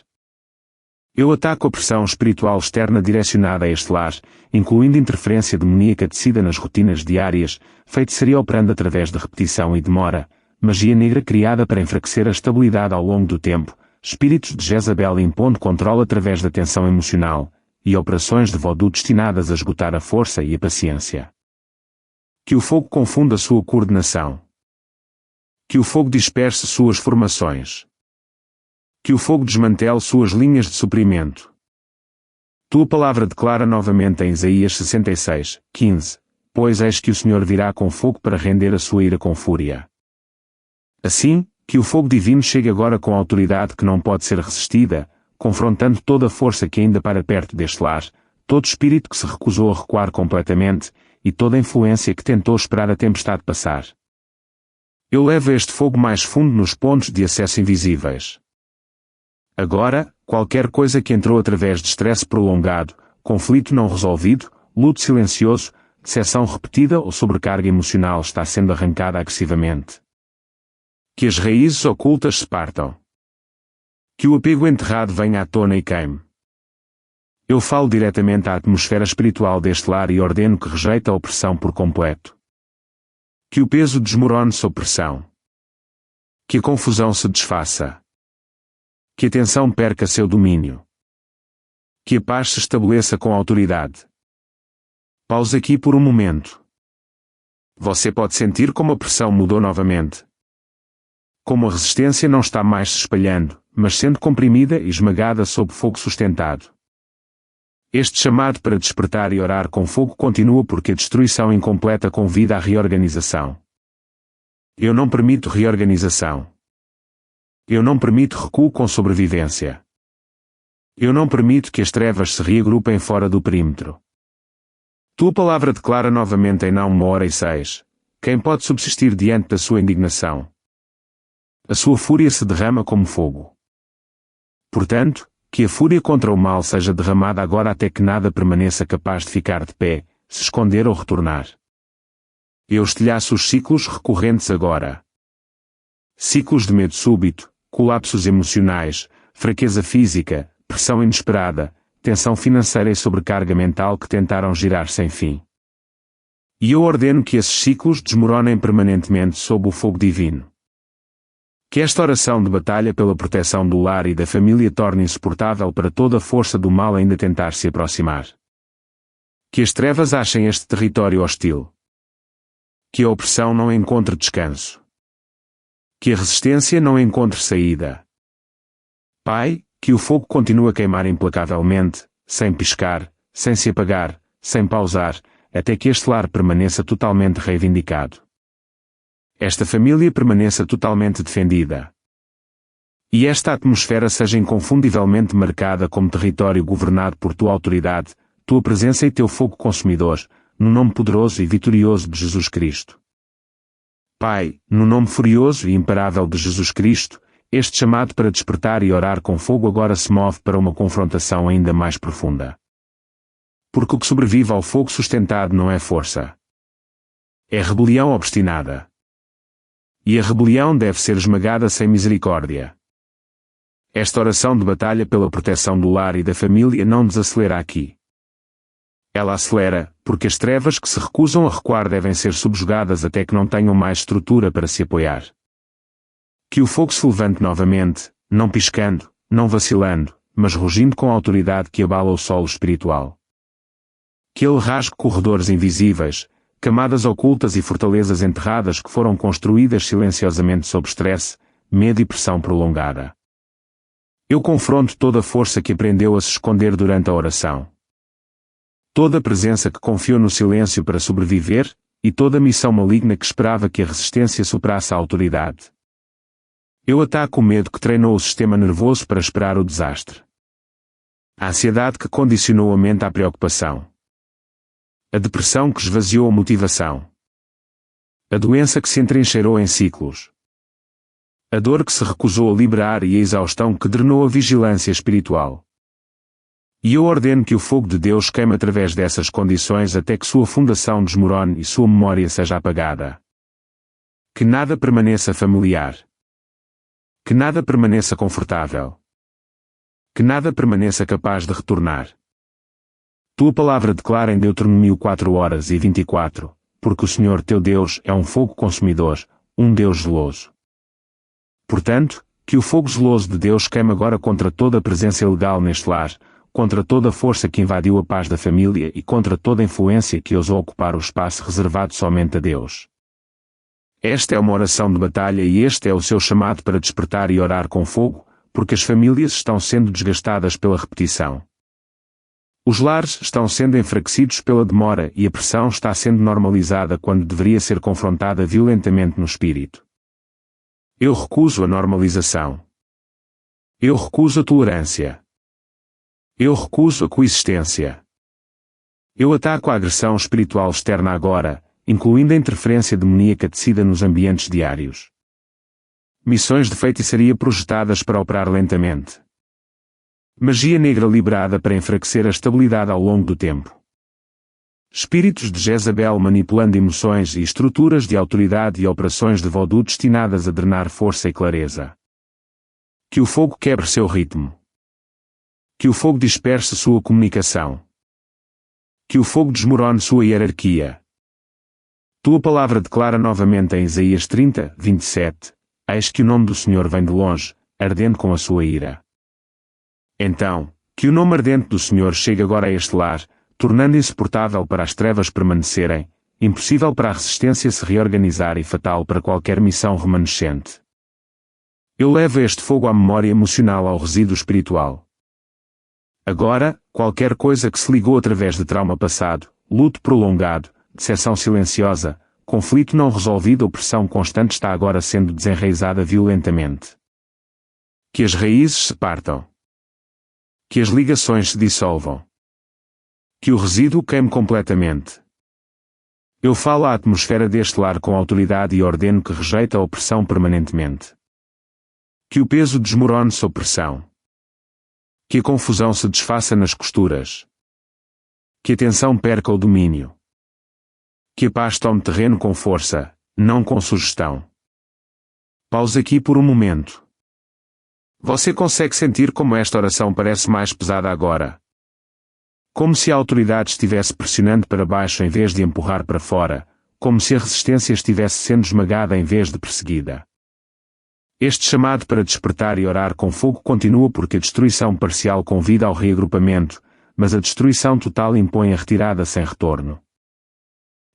Eu ataco a pressão espiritual externa direcionada a este lar, incluindo interferência demoníaca tecida nas rotinas diárias, feitiçaria operando através de repetição e demora, magia negra criada para enfraquecer a estabilidade ao longo do tempo, espíritos de Jezabel impondo controle através da tensão emocional, e operações de voodoo destinadas a esgotar a força e a paciência. Que o fogo confunda sua coordenação. Que o fogo disperse suas formações. Que o fogo desmantele suas linhas de suprimento. Tua palavra declara novamente em Isaías 66:15, pois eis que o Senhor virá com fogo para render a sua ira com fúria. Assim, que o fogo divino chegue agora com autoridade que não pode ser resistida, confrontando toda a força que ainda para perto deste lar, todo espírito que se recusou a recuar completamente, e toda a influência que tentou esperar a tempestade passar. Eu levo este fogo mais fundo nos pontos de acesso invisíveis. Agora, qualquer coisa que entrou através de estresse prolongado, conflito não resolvido, luto silencioso, decepção repetida ou sobrecarga emocional está sendo arrancada agressivamente. Que as raízes ocultas se partam. Que o apego enterrado venha à tona e queime. Eu falo diretamente à atmosfera espiritual deste lar e ordeno que rejeite a opressão por completo. Que o peso desmorone sob pressão. Que a confusão se desfaça. Que a tensão perca seu domínio. Que a paz se estabeleça com autoridade. Pause aqui por um momento. Você pode sentir como a pressão mudou novamente. Como a resistência não está mais se espalhando, mas sendo comprimida e esmagada sob fogo sustentado. Este chamado para despertar e orar com fogo continua porque a destruição incompleta convida à reorganização. Eu não permito reorganização. Eu não permito recuo com sobrevivência. Eu não permito que as trevas se reagrupem fora do perímetro. Tua palavra declara novamente em Naum 1:6, quem pode subsistir diante da sua indignação? A sua fúria se derrama como fogo. Portanto, que a fúria contra o mal seja derramada agora até que nada permaneça capaz de ficar de pé, se esconder ou retornar. Eu estilhaço os ciclos recorrentes agora. Ciclos de medo súbito, colapsos emocionais, fraqueza física, pressão inesperada, tensão financeira e sobrecarga mental que tentaram girar sem fim. E eu ordeno que esses ciclos desmoronem permanentemente sob o fogo divino. Que esta oração de batalha pela proteção do lar e da família torne insuportável para toda a força do mal ainda tentar se aproximar. Que as trevas achem este território hostil. Que a opressão não encontre descanso. Que a resistência não encontre saída. Pai, que o fogo continue a queimar implacavelmente, sem piscar, sem se apagar, sem pausar, até que este lar permaneça totalmente reivindicado. Esta família permaneça totalmente defendida. E esta atmosfera seja inconfundivelmente marcada como território governado por tua autoridade, tua presença e teu fogo consumidor, no nome poderoso e vitorioso de Jesus Cristo. Pai, no nome furioso e imparável de Jesus Cristo, este chamado para despertar e orar com fogo agora se move para uma confrontação ainda mais profunda. Porque o que sobrevive ao fogo sustentado não é força. É rebelião obstinada. E a rebelião deve ser esmagada sem misericórdia. Esta oração de batalha pela proteção do lar e da família não desacelera aqui. Ela acelera, porque as trevas que se recusam a recuar devem ser subjugadas até que não tenham mais estrutura para se apoiar. Que o fogo se levante novamente, não piscando, não vacilando, mas rugindo com a autoridade que abala o solo espiritual. Que ele rasgue corredores invisíveis, camadas ocultas e fortalezas enterradas que foram construídas silenciosamente sob estresse, medo e pressão prolongada. Eu confronto toda a força que aprendeu a se esconder durante a oração. Toda a presença que confiou no silêncio para sobreviver, e toda a missão maligna que esperava que a resistência superasse a autoridade. Eu ataco o medo que treinou o sistema nervoso para esperar o desastre. A ansiedade que condicionou a mente à preocupação. A depressão que esvaziou a motivação. A doença que se entrincheirou em ciclos. A dor que se recusou a liberar e a exaustão que drenou a vigilância espiritual. E eu ordeno que o fogo de Deus queime através dessas condições até que sua fundação desmorone e sua memória seja apagada. Que nada permaneça familiar. Que nada permaneça confortável. Que nada permaneça capaz de retornar. Tua palavra declara em Deuteronômio 4:24, porque o Senhor teu Deus é um fogo consumidor, um Deus zeloso. Portanto, que o fogo zeloso de Deus queime agora contra toda a presença ilegal neste lar, contra toda a força que invadiu a paz da família e contra toda a influência que ousou ocupar o espaço reservado somente a Deus. Esta é uma oração de batalha e este é o seu chamado para despertar e orar com fogo, porque as famílias estão sendo desgastadas pela repetição. Os lares estão sendo enfraquecidos pela demora e a pressão está sendo normalizada quando deveria ser confrontada violentamente no espírito. Eu recuso a normalização. Eu recuso a tolerância. Eu recuso a coexistência. Eu ataco a agressão espiritual externa agora, incluindo a interferência demoníaca tecida nos ambientes diários. Missões de feitiçaria projetadas para operar lentamente. Magia negra liberada para enfraquecer a estabilidade ao longo do tempo. Espíritos de Jezabel manipulando emoções e estruturas de autoridade e operações de voodoo destinadas a drenar força e clareza. Que o fogo quebre seu ritmo. Que o fogo disperse sua comunicação. Que o fogo desmorone sua hierarquia. Tua palavra declara novamente em Isaías 30:27, eis que o nome do Senhor vem de longe, ardendo com a sua ira. Então, que o nome ardente do Senhor chegue agora a este lar, tornando insuportável para as trevas permanecerem, impossível para a resistência se reorganizar e fatal para qualquer missão remanescente. Eu levo este fogo à memória emocional ao resíduo espiritual. Agora, qualquer coisa que se ligou através de trauma passado, luto prolongado, decepção silenciosa, conflito não resolvido ou pressão constante está agora sendo desenraizada violentamente. Que as raízes se partam. Que as ligações se dissolvam. Que o resíduo queime completamente. Eu falo à atmosfera deste lar com autoridade e ordeno que rejeite a opressão permanentemente. Que o peso desmorone sob pressão. Que a confusão se desfaça nas costuras. Que a tensão perca o domínio. Que a paz tome terreno com força, não com sugestão. Pause aqui por um momento. Você consegue sentir como esta oração parece mais pesada agora? Como se a autoridade estivesse pressionando para baixo em vez de empurrar para fora, como se a resistência estivesse sendo esmagada em vez de perseguida. Este chamado para despertar e orar com fogo continua porque a destruição parcial convida ao reagrupamento, mas a destruição total impõe a retirada sem retorno.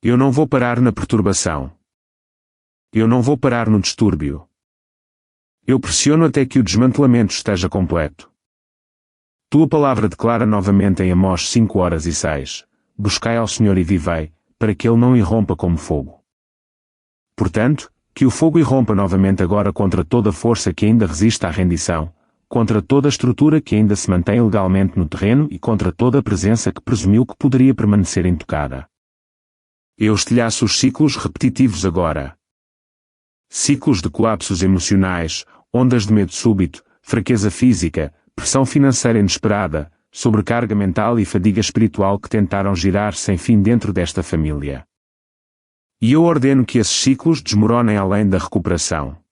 Eu não vou parar na perturbação. Eu não vou parar no distúrbio. Eu pressiono até que o desmantelamento esteja completo. Tua palavra declara novamente em Amós 5:6, buscai ao Senhor e vivei, para que ele não irrompa como fogo. Portanto, que o fogo irrompa novamente agora contra toda força que ainda resiste à rendição, contra toda estrutura que ainda se mantém legalmente no terreno e contra toda a presença que presumiu que poderia permanecer intocada. Eu estilhaço os ciclos repetitivos agora. Ciclos de colapsos emocionais, ondas de medo súbito, fraqueza física, pressão financeira inesperada, sobrecarga mental e fadiga espiritual que tentaram girar sem fim dentro desta família. E eu ordeno que esses ciclos desmoronem além da recuperação.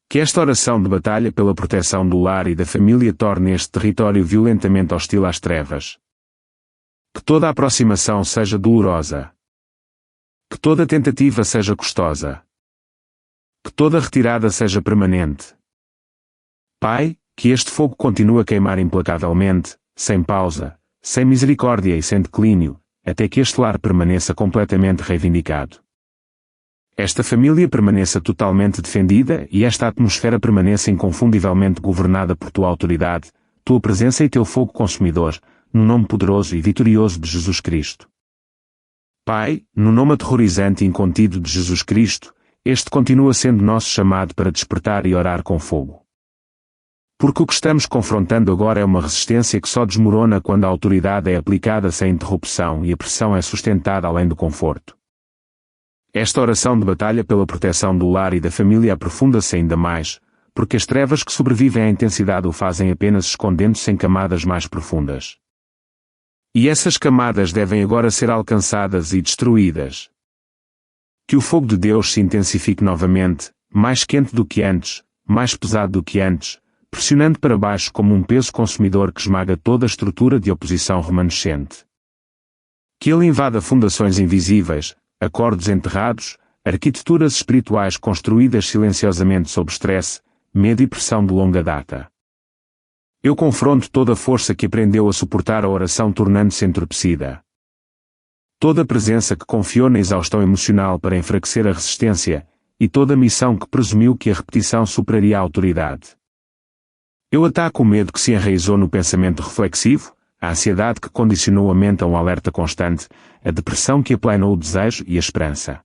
Que esta oração de batalha pela proteção do lar e da família torne este território violentamente hostil às trevas. Que toda aproximação seja dolorosa. Que toda tentativa seja custosa. Que toda retirada seja permanente. Pai, que este fogo continue a queimar implacavelmente, sem pausa, sem misericórdia e sem declínio, até que este lar permaneça completamente reivindicado. Esta família permaneça totalmente defendida e esta atmosfera permaneça inconfundivelmente governada por tua autoridade, tua presença e teu fogo consumidor, no nome poderoso e vitorioso de Jesus Cristo. Pai, no nome aterrorizante e incontido de Jesus Cristo, este continua sendo nosso chamado para despertar e orar com fogo. Porque o que estamos confrontando agora é uma resistência que só desmorona quando a autoridade é aplicada sem interrupção e a pressão é sustentada além do conforto. Esta oração de batalha pela proteção do lar e da família aprofunda-se ainda mais, porque as trevas que sobrevivem à intensidade o fazem apenas escondendo-se em camadas mais profundas. E essas camadas devem agora ser alcançadas e destruídas. Que o fogo de Deus se intensifique novamente, mais quente do que antes, mais pesado do que antes, pressionando para baixo como um peso consumidor que esmaga toda a estrutura de oposição remanescente. Que ele invada fundações invisíveis, acordos enterrados, arquiteturas espirituais construídas silenciosamente sob estresse, medo e pressão de longa data. Eu confronto toda a força que aprendeu a suportar a oração tornando-se entorpecida. Toda a presença que confiou na exaustão emocional para enfraquecer a resistência, e toda a missão que presumiu que a repetição superaria a autoridade. Eu ataco o medo que se enraizou no pensamento reflexivo, a ansiedade que condicionou a mente a um alerta constante, a depressão que aplanou o desejo e a esperança.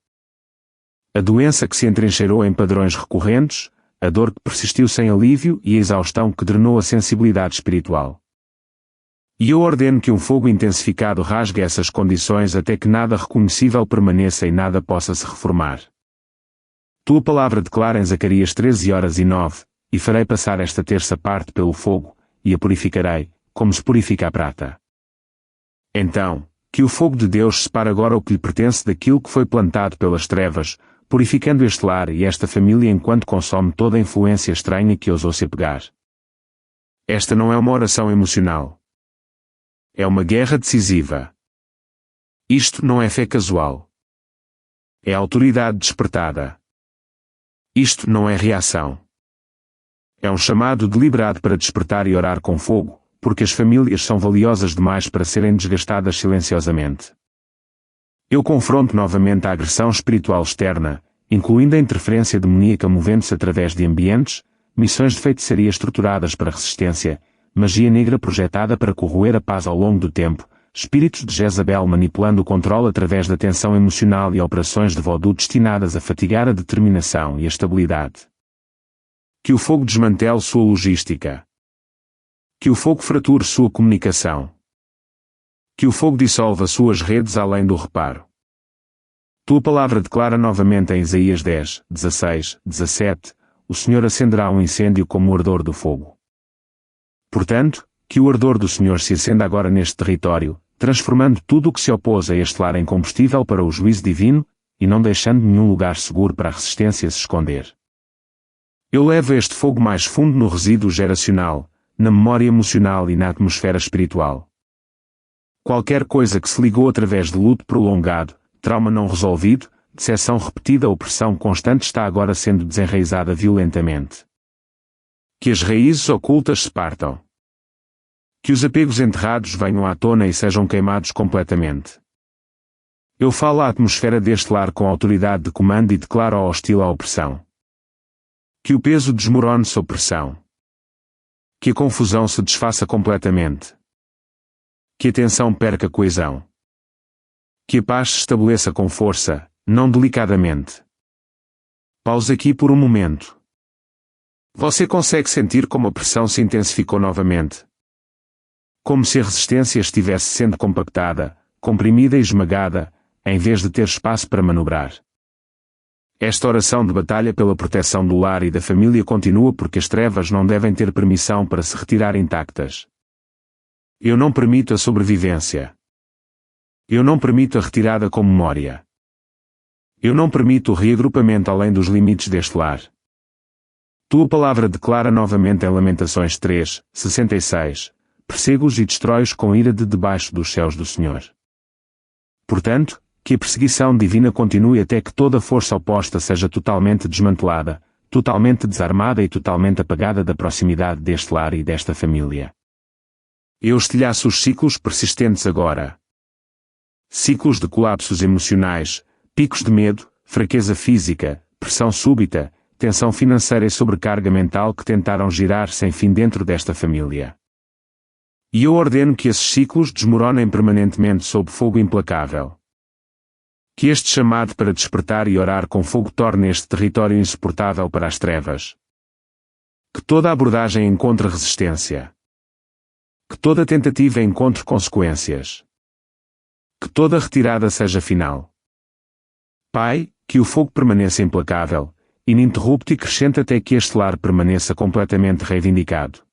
A doença que se entrincheirou em padrões recorrentes, a dor que persistiu sem alívio e a exaustão que drenou a sensibilidade espiritual. E eu ordeno que um fogo intensificado rasgue essas condições até que nada reconhecível permaneça e nada possa se reformar. Tua palavra declara em Zacarias 13:9, e farei passar esta terça parte pelo fogo, e a purificarei, como se purifica a prata. Então, que o fogo de Deus separe agora o que lhe pertence daquilo que foi plantado pelas trevas, purificando este lar e esta família enquanto consome toda a influência estranha que ousou se apegar. Esta não é uma oração emocional. É uma guerra decisiva. Isto não é fé casual. É autoridade despertada. Isto não é reação. É um chamado deliberado para despertar e orar com fogo, porque as famílias são valiosas demais para serem desgastadas silenciosamente. Eu confronto novamente a agressão espiritual externa, incluindo a interferência demoníaca movendo-se através de ambientes, missões de feitiçaria estruturadas para resistência, magia negra projetada para corroer a paz ao longo do tempo, espíritos de Jezabel manipulando o controle através da tensão emocional e operações de voodoo destinadas a fatigar a determinação e a estabilidade. Que o fogo desmantele sua logística. Que o fogo frature sua comunicação. Que o fogo dissolva suas redes além do reparo. Tua palavra declara novamente em Isaías 10:16-17, o Senhor acenderá um incêndio como o ardor do fogo. Portanto, que o ardor do Senhor se acenda agora neste território, transformando tudo o que se opôs a este lar em combustível para o juízo divino, e não deixando nenhum lugar seguro para a resistência se esconder. Eu levo este fogo mais fundo no resíduo geracional, na memória emocional e na atmosfera espiritual. Qualquer coisa que se ligou através de luto prolongado, trauma não resolvido, decepção repetida ou pressão constante está agora sendo desenraizada violentamente. Que as raízes ocultas se partam. Que os apegos enterrados venham à tona e sejam queimados completamente. Eu falo à atmosfera deste lar com autoridade de comando e declaro ao hostil a opressão. Que o peso desmorone sob pressão. Que a confusão se desfaça completamente. Que a tensão perca coesão. Que a paz se estabeleça com força, não delicadamente. Pausa aqui por um momento. Você consegue sentir como a pressão se intensificou novamente? Como se a resistência estivesse sendo compactada, comprimida e esmagada, em vez de ter espaço para manobrar. Esta oração de batalha pela proteção do lar e da família continua porque as trevas não devem ter permissão para se retirar intactas. Eu não permito a sobrevivência. Eu não permito a retirada com memória. Eu não permito o reagrupamento além dos limites deste lar. Tua palavra declara novamente em Lamentações 3:66, persegue-os e destrói-os com ira de debaixo dos céus do Senhor. Portanto, que a perseguição divina continue até que toda força oposta seja totalmente desmantelada, totalmente desarmada e totalmente apagada da proximidade deste lar e desta família. Eu estilhaço os ciclos persistentes agora. Ciclos de colapsos emocionais, picos de medo, fraqueza física, pressão súbita, tensão financeira e sobrecarga mental que tentaram girar sem fim dentro desta família. E eu ordeno que esses ciclos desmoronem permanentemente sob fogo implacável. Que este chamado para despertar e orar com fogo torne este território insuportável para as trevas. Que toda abordagem encontre resistência. Que toda tentativa encontre consequências. Que toda retirada seja final. Pai, que o fogo permaneça implacável, ininterrupto e crescente até que este lar permaneça completamente reivindicado.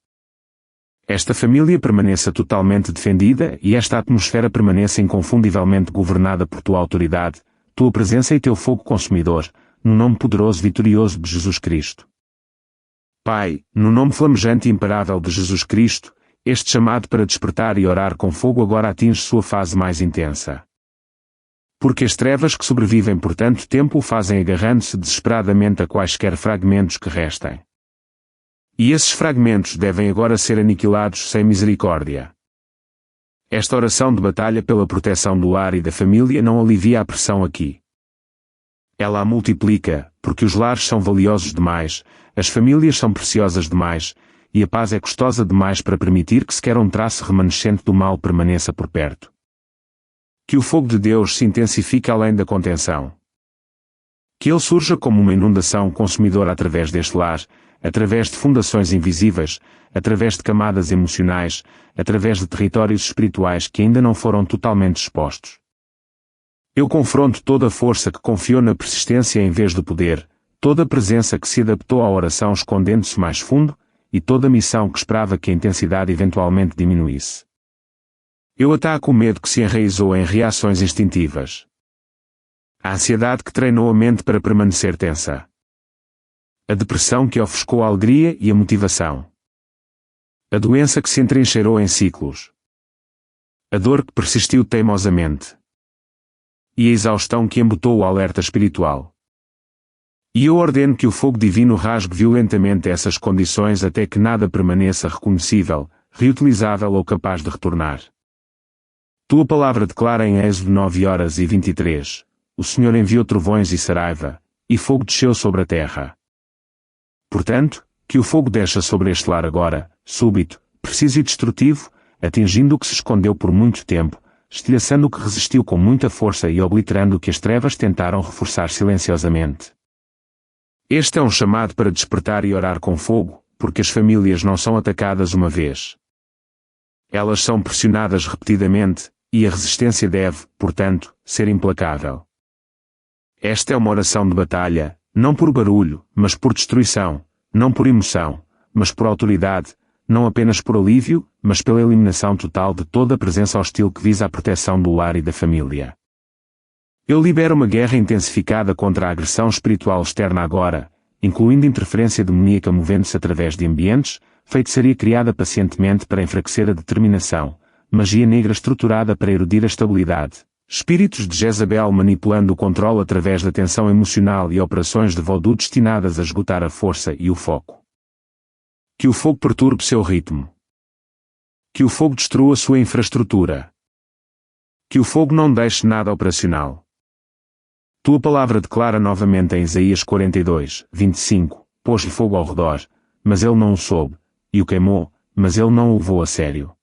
Esta família permaneça totalmente defendida e esta atmosfera permaneça inconfundivelmente governada por tua autoridade, tua presença e teu fogo consumidor, no nome poderoso e vitorioso de Jesus Cristo. Pai, no nome flamejante e imparável de Jesus Cristo, este chamado para despertar e orar com fogo agora atinge sua fase mais intensa. Porque as trevas que sobrevivem por tanto tempo o fazem agarrando-se desesperadamente a quaisquer fragmentos que restem. E esses fragmentos devem agora ser aniquilados sem misericórdia. Esta oração de batalha pela proteção do lar e da família não alivia a pressão aqui. Ela a multiplica, porque os lares são valiosos demais, as famílias são preciosas demais, e a paz é custosa demais para permitir que sequer um traço remanescente do mal permaneça por perto. Que o fogo de Deus se intensifique além da contenção. Que ele surja como uma inundação consumidora através deste lar, através de fundações invisíveis, através de camadas emocionais, através de territórios espirituais que ainda não foram totalmente expostos. Eu confronto toda a força que confiou na persistência em vez do poder, toda a presença que se adaptou à oração escondendo-se mais fundo, e toda a missão que esperava que a intensidade eventualmente diminuísse. Eu ataco o medo que se enraizou em reações instintivas. A ansiedade que treinou a mente para permanecer tensa. A depressão que ofuscou a alegria e a motivação. A doença que se entrincheirou em ciclos. A dor que persistiu teimosamente. E a exaustão que embotou o alerta espiritual. E eu ordeno que o fogo divino rasgue violentamente essas condições até que nada permaneça reconhecível, reutilizável ou capaz de retornar. Tua palavra declara em Êxodo 9h23, o Senhor enviou trovões e saraiva, e fogo desceu sobre a terra. Portanto, que o fogo desça sobre este lar agora, súbito, preciso e destrutivo, atingindo o que se escondeu por muito tempo, estilhaçando o que resistiu com muita força e obliterando o que as trevas tentaram reforçar silenciosamente. Este é um chamado para despertar e orar com fogo, porque as famílias não são atacadas uma vez. Elas são pressionadas repetidamente, e a resistência deve, portanto, ser implacável. Esta é uma oração de batalha, não por barulho, mas por destruição, não por emoção, mas por autoridade, não apenas por alívio, mas pela eliminação total de toda a presença hostil que visa a proteção do lar e da família. Eu libero uma guerra intensificada contra a agressão espiritual externa agora, incluindo interferência demoníaca movendo-se através de ambientes, feitiçaria criada pacientemente para enfraquecer a determinação, magia negra estruturada para erudir a estabilidade, espíritos de Jezabel manipulando o controle através da tensão emocional e operações de voodoo destinadas a esgotar a força e o foco. Que o fogo perturbe seu ritmo. Que o fogo destrua sua infraestrutura. Que o fogo não deixe nada operacional. Tua palavra declara novamente em Isaías 42:25, pôs-lhe fogo ao redor, mas ele não o soube, e o queimou, mas ele não o levou a sério.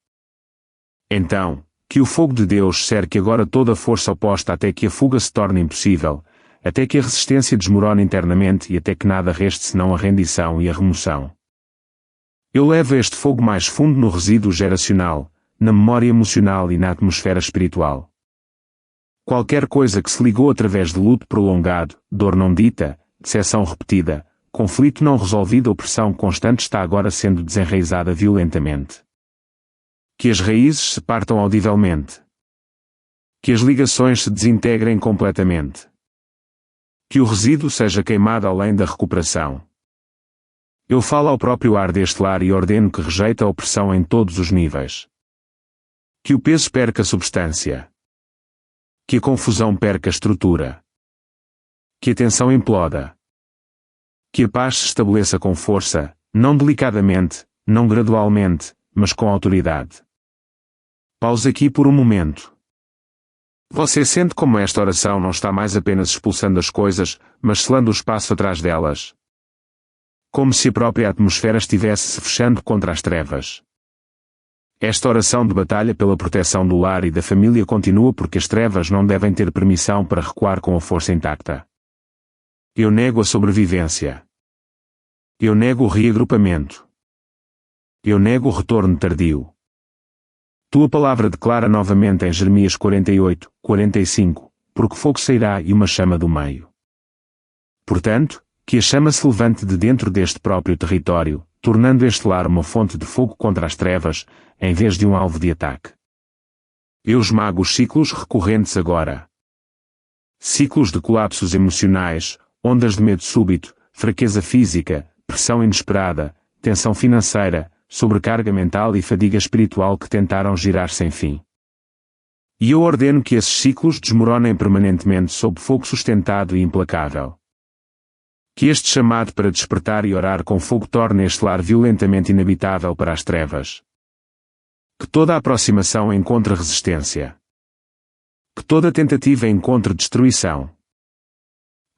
Então, que o fogo de Deus cerque agora toda a força oposta até que a fuga se torne impossível, até que a resistência desmorone internamente e até que nada reste senão a rendição e a remoção. Eu levo este fogo mais fundo no resíduo geracional, na memória emocional e na atmosfera espiritual. Qualquer coisa que se ligou através de luto prolongado, dor não dita, decepção repetida, conflito não resolvido ou pressão constante está agora sendo desenraizada violentamente. Que as raízes se partam audivelmente. Que as ligações se desintegrem completamente. Que o resíduo seja queimado além da recuperação. Eu falo ao próprio ar deste lar e ordeno que rejeite a opressão em todos os níveis. Que o peso perca substância. Que a confusão perca estrutura. Que a tensão imploda. Que a paz se estabeleça com força, não delicadamente, não gradualmente, mas com autoridade. Pausa aqui por um momento. Você sente como esta oração não está mais apenas expulsando as coisas, mas selando o espaço atrás delas. Como se a própria atmosfera estivesse se fechando contra as trevas. Esta oração de batalha pela proteção do lar e da família continua porque as trevas não devem ter permissão para recuar com a força intacta. Eu nego a sobrevivência. Eu nego o reagrupamento. Eu nego o retorno tardio. Tua palavra declara novamente em Jeremias 48, 45, porque fogo sairá e uma chama do meio. Portanto, que a chama se levante de dentro deste próprio território, tornando este lar uma fonte de fogo contra as trevas, em vez de um alvo de ataque. Eu esmago os ciclos recorrentes agora. Ciclos de colapsos emocionais, ondas de medo súbito, fraqueza física, pressão inesperada, tensão financeira, sobrecarga mental e fadiga espiritual que tentaram girar sem fim. E eu ordeno que esses ciclos desmoronem permanentemente sob fogo sustentado e implacável. Que este chamado para despertar e orar com fogo torne este lar violentamente inabitável para as trevas. Que toda aproximação encontre resistência. Que toda tentativa encontre destruição.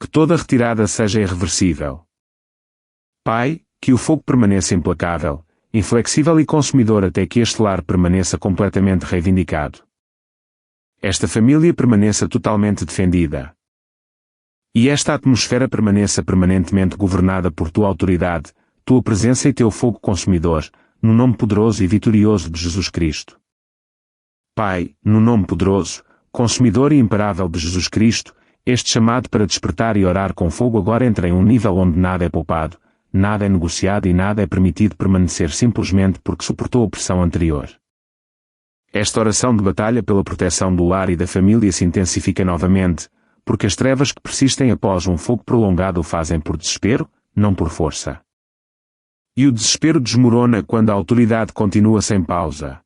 Que toda retirada seja irreversível. Pai, que o fogo permaneça implacável, inflexível e consumidor até que este lar permaneça completamente reivindicado. Esta família permaneça totalmente defendida. E esta atmosfera permaneça permanentemente governada por tua autoridade, tua presença e teu fogo consumidor, no nome poderoso e vitorioso de Jesus Cristo. Pai, no nome poderoso, consumidor e imparável de Jesus Cristo, este chamado para despertar e orar com fogo agora entra em um nível onde nada é poupado, nada é negociado e nada é permitido permanecer simplesmente porque suportou a pressão anterior. Esta oração de batalha pela proteção do lar e da família se intensifica novamente, porque as trevas que persistem após um fogo prolongado o fazem por desespero, não por força. E o desespero desmorona quando a autoridade continua sem pausa.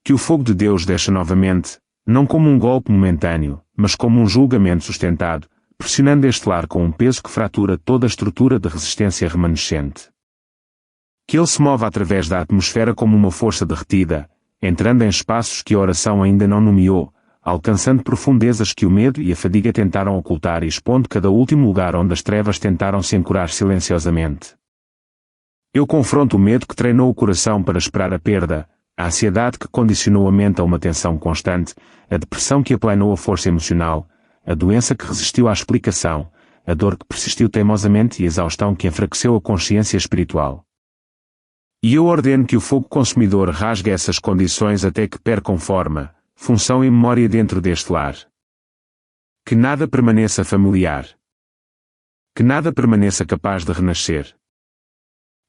Que o fogo de Deus deixe novamente, não como um golpe momentâneo, mas como um julgamento sustentado, pressionando este lar com um peso que fratura toda a estrutura de resistência remanescente. Que ele se mova através da atmosfera como uma força derretida, entrando em espaços que a oração ainda não nomeou, alcançando profundezas que o medo e a fadiga tentaram ocultar e expondo cada último lugar onde as trevas tentaram se ancorar silenciosamente. Eu confronto o medo que treinou o coração para esperar a perda, a ansiedade que condicionou a mente a uma tensão constante, a depressão que aplanou a força emocional, a doença que resistiu à explicação, a dor que persistiu teimosamente e a exaustão que enfraqueceu a consciência espiritual. E eu ordeno que o fogo consumidor rasgue essas condições até que percam forma, função e memória dentro deste lar. Que nada permaneça familiar. Que nada permaneça capaz de renascer.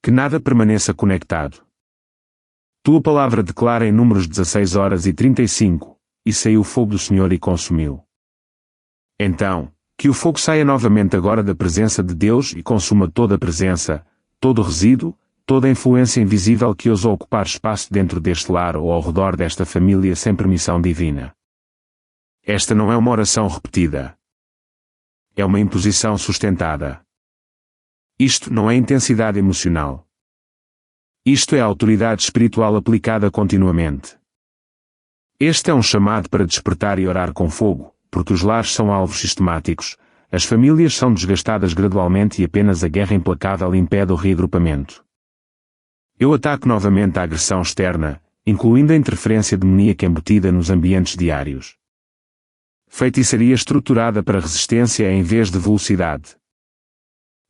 Que nada permaneça conectado. Tua palavra declara em Números 16 horas e 35, e saiu o fogo do Senhor e consumiu. Então, que o fogo saia novamente agora da presença de Deus e consuma toda a presença, todo o resíduo, toda a influência invisível que ousou ocupar espaço dentro deste lar ou ao redor desta família sem permissão divina. Esta não é uma oração repetida. É uma imposição sustentada. Isto não é intensidade emocional. Isto é autoridade espiritual aplicada continuamente. Este é um chamado para despertar e orar com fogo, porque os lares são alvos sistemáticos, as famílias são desgastadas gradualmente e apenas a guerra implacável impede o reagrupamento. Eu ataco novamente a agressão externa, incluindo a interferência demoníaca embutida nos ambientes diários. Feitiçaria estruturada para resistência em vez de velocidade.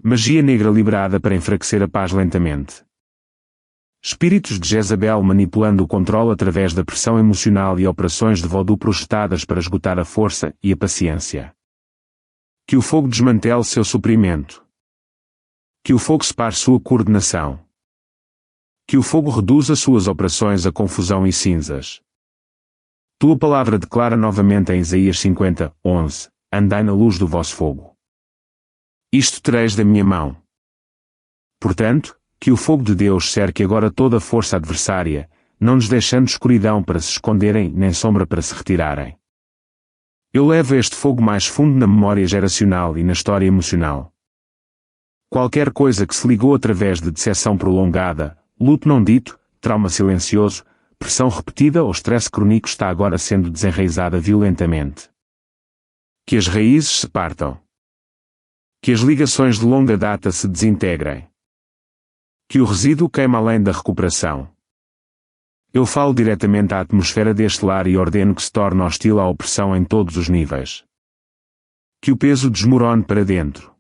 Magia negra liberada para enfraquecer a paz lentamente. Espíritos de Jezabel manipulando o controle através da pressão emocional e operações de voodoo projetadas para esgotar a força e a paciência. Que o fogo desmantele seu suprimento. Que o fogo separe sua coordenação. Que o fogo reduza suas operações a confusão e cinzas. Tua palavra declara novamente em Isaías 50, 11, andai na luz do vosso fogo. Isto tereis da minha mão. Portanto, que o fogo de Deus cerque agora toda a força adversária, não nos deixando escuridão para se esconderem nem sombra para se retirarem. Eu levo este fogo mais fundo na memória geracional e na história emocional. Qualquer coisa que se ligou através de decepção prolongada, luto não dito, trauma silencioso, pressão repetida ou estresse crônico está agora sendo desenraizada violentamente. Que as raízes se partam. Que as ligações de longa data se desintegrem. Que o resíduo queime além da recuperação. Eu falo diretamente à atmosfera deste lar e ordeno que se torne hostil à opressão em todos os níveis. Que o peso desmorone para dentro.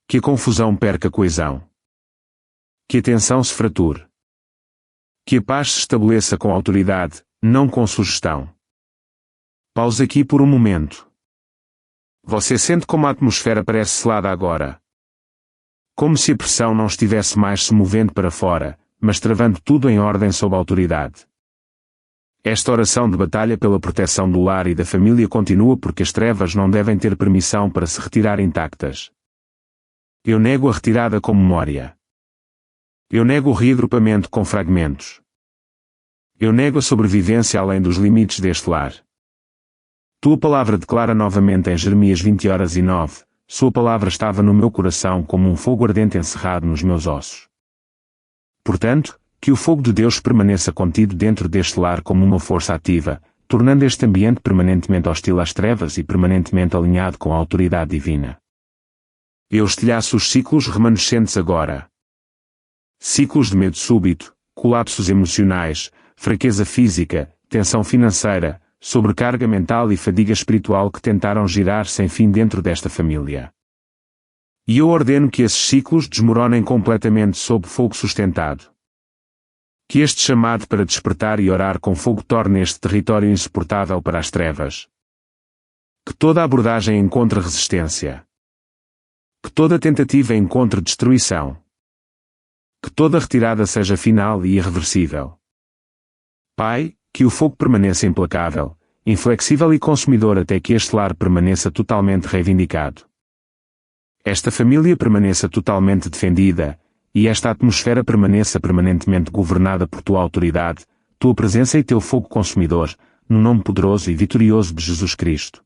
Que a confusão perca coesão. Que a tensão se frature. Que a paz se estabeleça com autoridade, não com sugestão. Pausa aqui por um momento. Você sente como a atmosfera parece selada agora? Como se a pressão não estivesse mais se movendo para fora, mas travando tudo em ordem sob autoridade. Esta oração de batalha pela proteção do lar e da família continua porque as trevas não devem ter permissão para se retirar intactas. Eu nego a retirada com memória. Eu nego o reagrupamento com fragmentos. Eu nego a sobrevivência além dos limites deste lar. Tua palavra declara novamente em Jeremias 20:9, sua palavra estava no meu coração como um fogo ardente encerrado nos meus ossos. Portanto, que o fogo de Deus permaneça contido dentro deste lar como uma força ativa, tornando este ambiente permanentemente hostil às trevas e permanentemente alinhado com a autoridade divina. Eu estilhaço os ciclos remanescentes agora. Ciclos de medo súbito, colapsos emocionais, fraqueza física, tensão financeira, sobrecarga mental e fadiga espiritual que tentaram girar sem fim dentro desta família. E eu ordeno que esses ciclos desmoronem completamente sob fogo sustentado. Que este chamado para despertar e orar com fogo torne este território insuportável para as trevas. Que toda abordagem encontre resistência. Que toda tentativa encontre destruição. Que toda retirada seja final e irreversível. Pai, que o fogo permaneça implacável, inflexível e consumidor até que este lar permaneça totalmente reivindicado. Esta família permaneça totalmente defendida, e esta atmosfera permaneça permanentemente governada por tua autoridade, tua presença e teu fogo consumidor, no nome poderoso e vitorioso de Jesus Cristo.